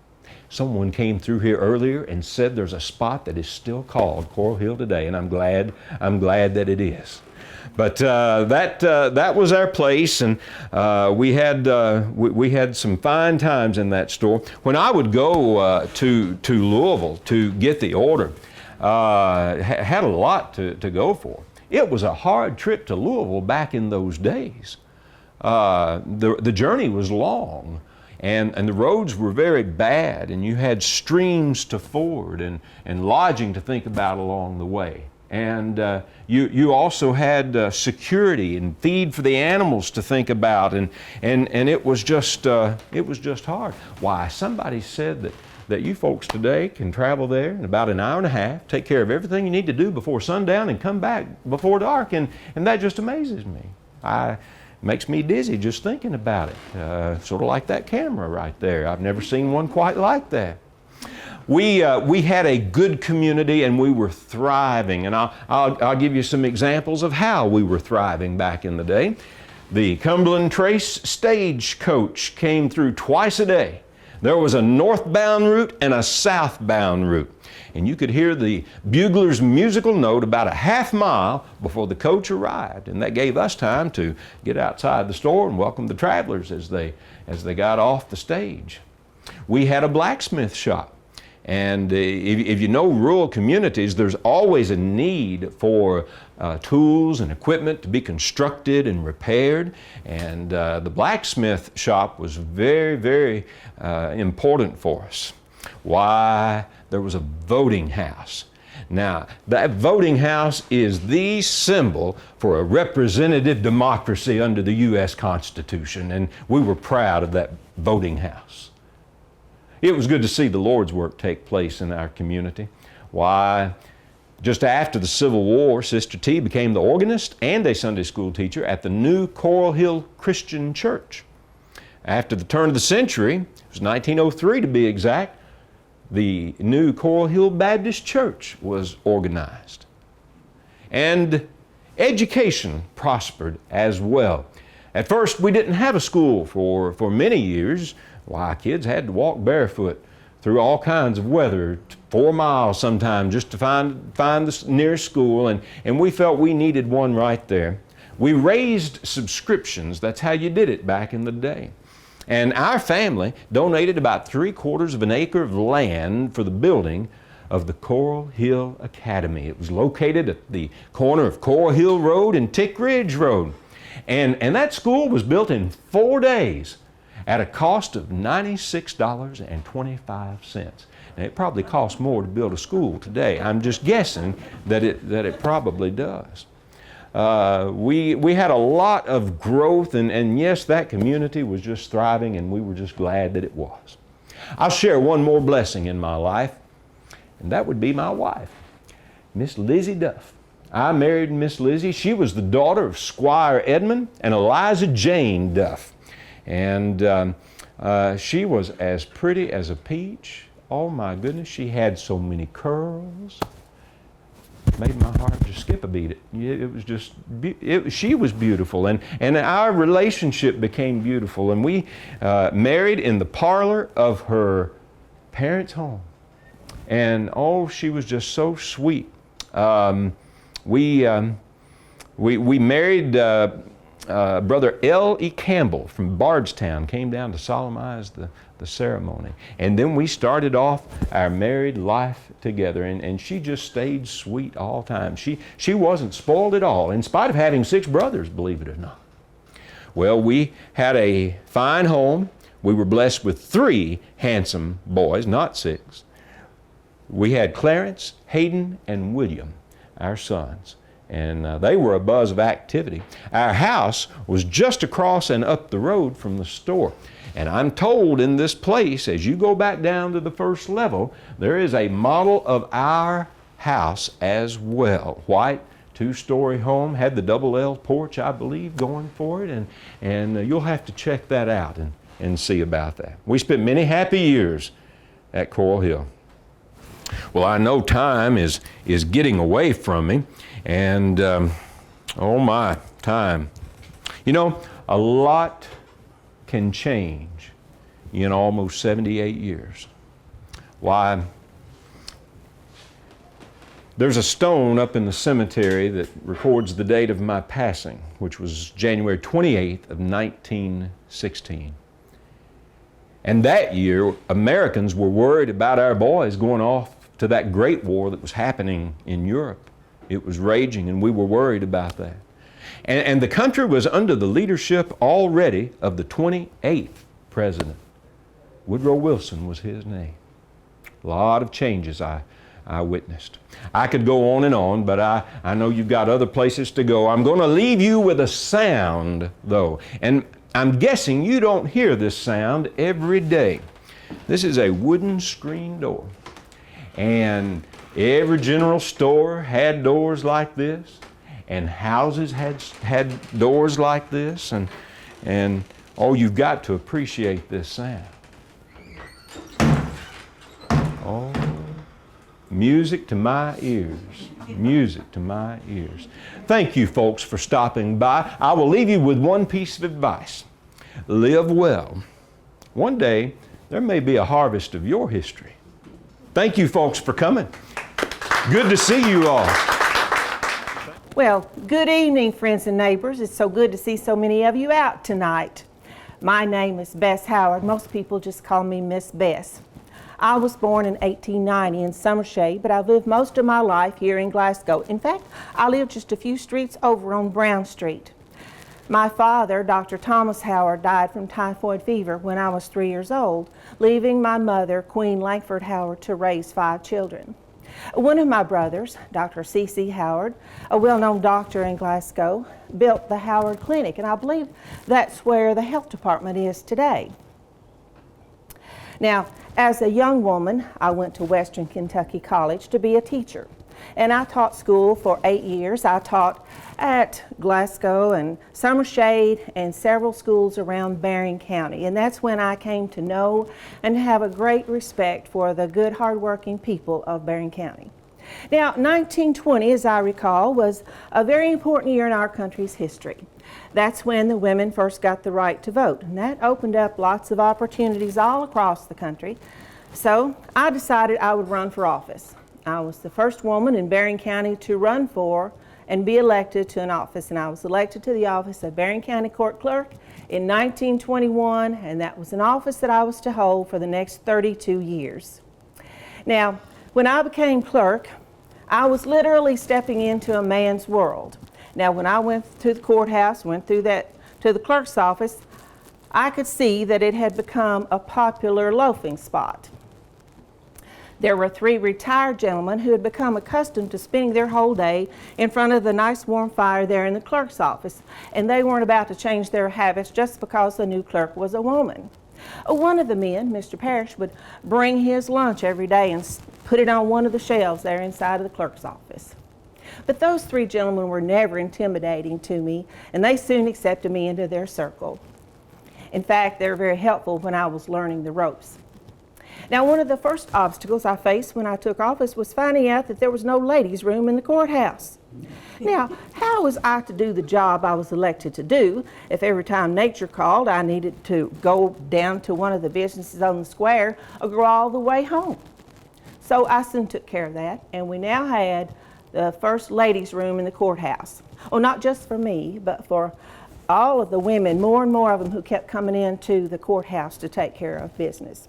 Someone came through here earlier and said there's a spot that is still called Coral Hill today, and I'm glad that it is. But that was our place, and we had some fine times in that store. When I would go to Louisville to get the order, had a lot to go for. It was a hard trip to Louisville back in those days. The journey was long, and the roads were very bad, and you had streams to ford and lodging to think about along the way. And you also had security and feed for the animals to think about, and it was just hard. Why, somebody said that you folks today can travel there in about an hour and a half, take care of everything you need to do before sundown, and come back before dark, and that just amazes me. Makes me dizzy just thinking about it. Sort of like that camera right there. I've never seen one quite like that. We had a good community, and we were thriving, and I'll give you some examples of how we were thriving back in the day. The Cumberland Trace stagecoach came through twice a day. There was a northbound route and a southbound route, and you could hear the bugler's musical note about a half mile before the coach arrived, and that gave us time to get outside the store and welcome the travelers as they got off the stage. We had a blacksmith shop. And if you know rural communities, there's always a need for tools and equipment to be constructed and repaired. And the blacksmith shop was very, very important for us. Why? There was a voting house. Now, that voting house is the symbol for a representative democracy under the U.S. Constitution, and we were proud of that voting house. It was good to see the Lord's work take place in our community. Why, just after the Civil War, Sister T became the organist and a Sunday school teacher at the new Coral Hill Christian Church. After the turn of the century, it was 1903 to be exact, the new Coral Hill Baptist Church was organized. And education prospered as well. At first, we didn't have a school for many years. Why, kids had to walk barefoot through all kinds of weather, 4 miles sometimes, just to find the nearest school, and we felt we needed one right there. We raised subscriptions. That's how you did it back in the day. And our family donated about 3/4 of an acre of land for the building of the Coral Hill Academy. It was located at the corner of Coral Hill Road and Tick Ridge Road. And that school was built in 4 days at a cost of $96.25. And it probably costs more to build a school today. I'm just guessing that it probably does. we had a lot of growth, and yes, that community was just thriving, and we were just glad that it was. I'll share one more blessing in my life, and that would be my wife, Miss Lizzie Duff. I married Miss Lizzie. She was the daughter of Squire Edmund and Eliza Jane Duff. And she was as pretty as a peach. Oh my goodness, she had so many curls. Made my heart just skip a beat. It was just, she was beautiful, and our relationship became beautiful, and we married in the parlor of her parents' home. And oh, she was just so sweet. We married Brother L.E. Campbell from Bardstown, came down to solemnize the ceremony. And then we started off our married life together, and she just stayed sweet all the time. She wasn't spoiled at all, in spite of having 6 brothers, believe it or not. Well, we had a fine home. We were blessed with 3 handsome boys, not 6. We had Clarence, Hayden, and William, our sons, and they were a buzz of activity. Our house was just across and up the road from the store. And I'm told in this place, as you go back down to the first level, there is a model of our house as well. White, 2-story home, had the double L porch, I believe, going for it, and you'll have to check that out and see about that. We spent many happy years at Coral Hill. Well, I know time is getting away from me, and oh my, time. You know, a lot can change in almost 78 years. Why, there's a stone up in the cemetery that records the date of my passing, which was January 28th of 1916. And that year, Americans were worried about our boys going off to that great war that was happening in Europe. It was raging, and we were worried about that. And the country was under the leadership already of the 28th president. Woodrow Wilson was his name. A lot of changes I witnessed. I could go on, but I know you've got other places to go. I'm going to leave you with a sound, though. And I'm guessing you don't hear this sound every day. This is a wooden screen door. And every general store had doors like this, and houses had doors like this, and oh, you've got to appreciate this sound. Oh, music to my ears, music to my ears. Thank you, folks, for stopping by. I will leave you with one piece of advice. Live well. One day, there may be a harvest of your history. Thank you, folks, for coming. Good to see you all. Well, good evening, friends and neighbors. It's so good to see so many of you out tonight. My name is Bess Howard. Most people just call me Miss Bess. I was born in 1890 in Summershade, but I've lived most of my life here in Glasgow. In fact, I live just a few streets over on Brown Street. My father, Dr. Thomas Howard, died from typhoid fever when I was 3 years old, leaving my mother, Queen Langford Howard, to raise 5 children. One of my brothers, Dr. C.C. Howard, a well-known doctor in Glasgow, built the Howard Clinic, and I believe that's where the health department is today. Now, as a young woman, I went to Western Kentucky College to be a teacher, and I taught school for 8 years. I taught at Glasgow and Summershade and several schools around Berrien County, and that's when I came to know and have a great respect for the good, hardworking people of Berrien County. Now, 1920, as I recall, was a very important year in our country's history. That's when the women first got the right to vote, and that opened up lots of opportunities all across the country. So I decided I would run for office. I was the first woman in Berrien County to run for and be elected to an office, and I was elected to the office of Berrien County Court Clerk in 1921, and that was an office that I was to hold for the next 32 years. Now, when I became clerk, I was literally stepping into a man's world. Now, when I went to the courthouse, went through that to the clerk's office, I could see that it had become a popular loafing spot. There were 3 retired gentlemen who had become accustomed to spending their whole day in front of the nice warm fire there in the clerk's office, and they weren't about to change their habits just because the new clerk was a woman. One of the men, Mr. Parrish, would bring his lunch every day and put it on one of the shelves there inside of the clerk's office. But those 3 gentlemen were never intimidating to me, and they soon accepted me into their circle. In fact, they were very helpful when I was learning the ropes. Now, one of the first obstacles I faced when I took office was finding out that there was no ladies' room in the courthouse. Now, how was I to do the job I was elected to do if every time nature called I needed to go down to one of the businesses on the square or go all the way home? So I soon took care of that, and we now had the first ladies' room in the courthouse. Oh, not just for me, but for all of the women, more and more of them who kept coming into the courthouse to take care of business.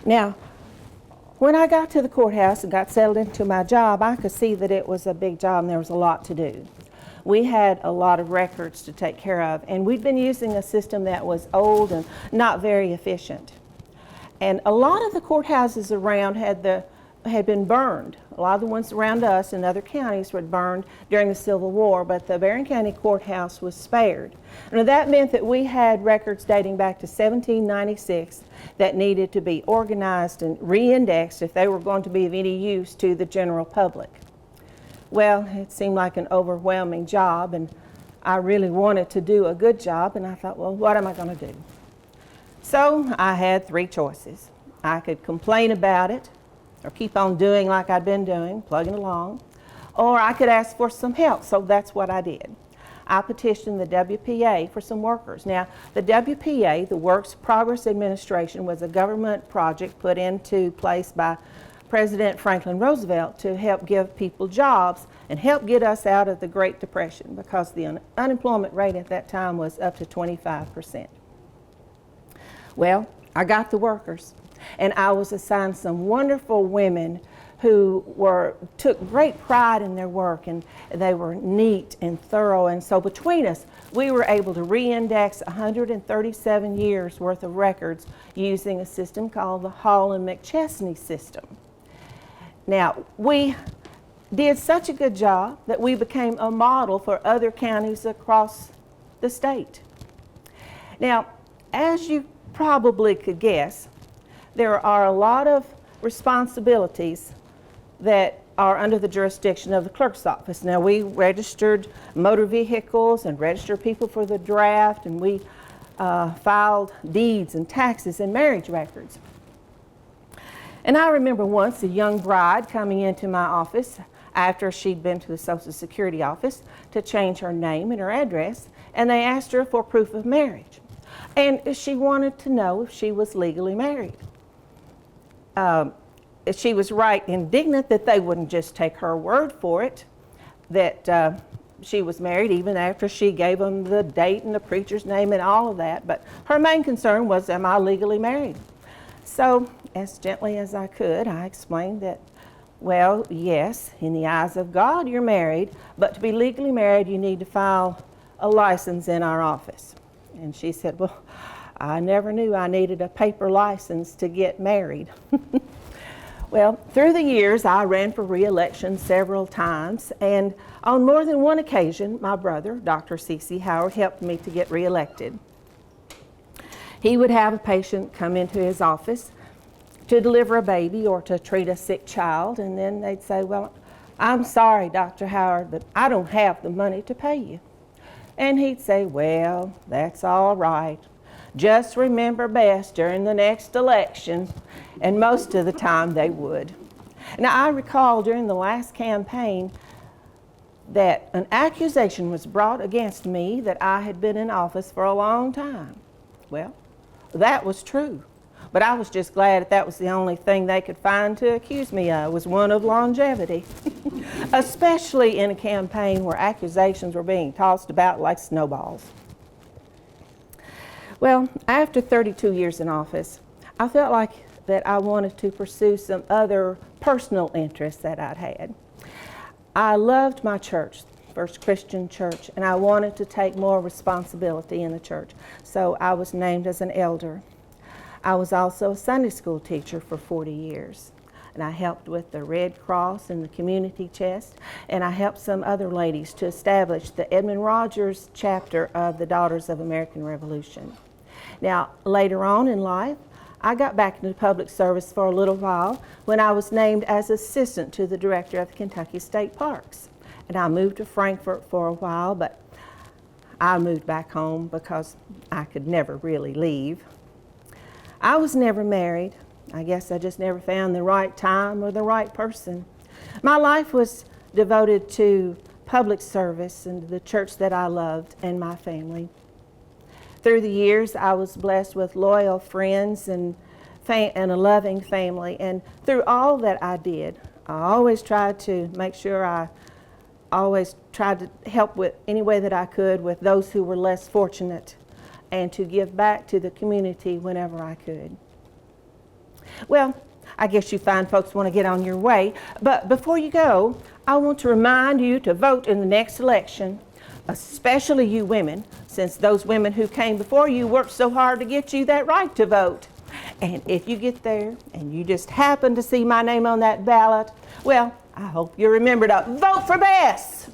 Now, when I got to the courthouse and got settled into my job, I could see that it was a big job and there was a lot to do. We had a lot of records to take care of, and we'd been using a system that was old and not very efficient. And a lot of the courthouses around had been burned. A lot of the ones around us in other counties were burned during the Civil War, but the Barron County Courthouse was spared. And that meant that we had records dating back to 1796 that needed to be organized and re-indexed if they were going to be of any use to the general public. Well, it seemed like an overwhelming job, and I really wanted to do a good job, and I thought, well, what am I going to do? So I had 3 choices. I could complain about it, or keep on doing like I'd been doing, plugging along, or I could ask for some help, so that's what I did. I petitioned the WPA for some workers. Now, the WPA, the Works Progress Administration, was a government project put into place by President Franklin Roosevelt to help give people jobs and help get us out of the Great Depression, because the unemployment rate at that time was up to 25%. Well, I got the workers, and I was assigned some wonderful women who took great pride in their work, and they were neat and thorough. And so between us, we were able to re-index 137 years worth of records using a system called the Hall and McChesney system. Now, we did such a good job that we became a model for other counties across the state. Now, as you probably could guess, there are a lot of responsibilities that are under the jurisdiction of the clerk's office. Now, we registered motor vehicles and registered people for the draft, and we filed deeds and taxes and marriage records. And I remember once a young bride coming into my office after she'd been to the Social Security office to change her name and her address, and they asked her for proof of marriage. And she wanted to know if she was legally married. She was right indignant that they wouldn't just take her word for it, that she was married, even after she gave them the date and the preacher's name and all of that. But her main concern was, am I legally married? So, as gently as I could, I explained that, well, yes, in the eyes of God, you're married, but to be legally married, you need to file a license in our office. And she said, well, I never knew I needed a paper license to get married. Well, through the years, I ran for re-election several times, and on more than one occasion, my brother, Dr. C.C. Howard, helped me to get re-elected. He would have a patient come into his office to deliver a baby or to treat a sick child, and then they'd say, well, I'm sorry, Dr. Howard, but I don't have the money to pay you. And he'd say, well, that's all right. Just remember best during the next election. And most of the time they would. Now, I recall during the last campaign that an accusation was brought against me that I had been in office for a long time. Well, that was true. But I was just glad that was the only thing they could find to accuse me of, was one of longevity. Especially in a campaign where accusations were being tossed about like snowballs. Well, after 32 years in office, I felt like that I wanted to pursue some other personal interests that I'd had. I loved my church, First Christian Church, and I wanted to take more responsibility in the church. So I was named as an elder. I was also a Sunday school teacher for 40 years. And I helped with the Red Cross and the community chest, and I helped some other ladies to establish the Edmund Rogers chapter of the Daughters of American Revolution. Now, later on in life, I got back into public service for a little while when I was named as assistant to the director of the Kentucky State Parks. And I moved to Frankfort for a while, but I moved back home because I could never really leave. I was never married. I guess I just never found the right time or the right person. My life was devoted to public service and the church that I loved and my family. Through the years, I was blessed with loyal friends and a loving family. And through all that I did, I always tried to make sure I always tried to help with any way that I could with those who were less fortunate and to give back to the community whenever I could. Well, I guess you fine folks want to get on your way, but before you go, I want to remind you to vote in the next election, especially you women, since those women who came before you worked so hard to get you that right to vote. And if you get there and you just happen to see my name on that ballot, well, I hope you remember to vote for Bess.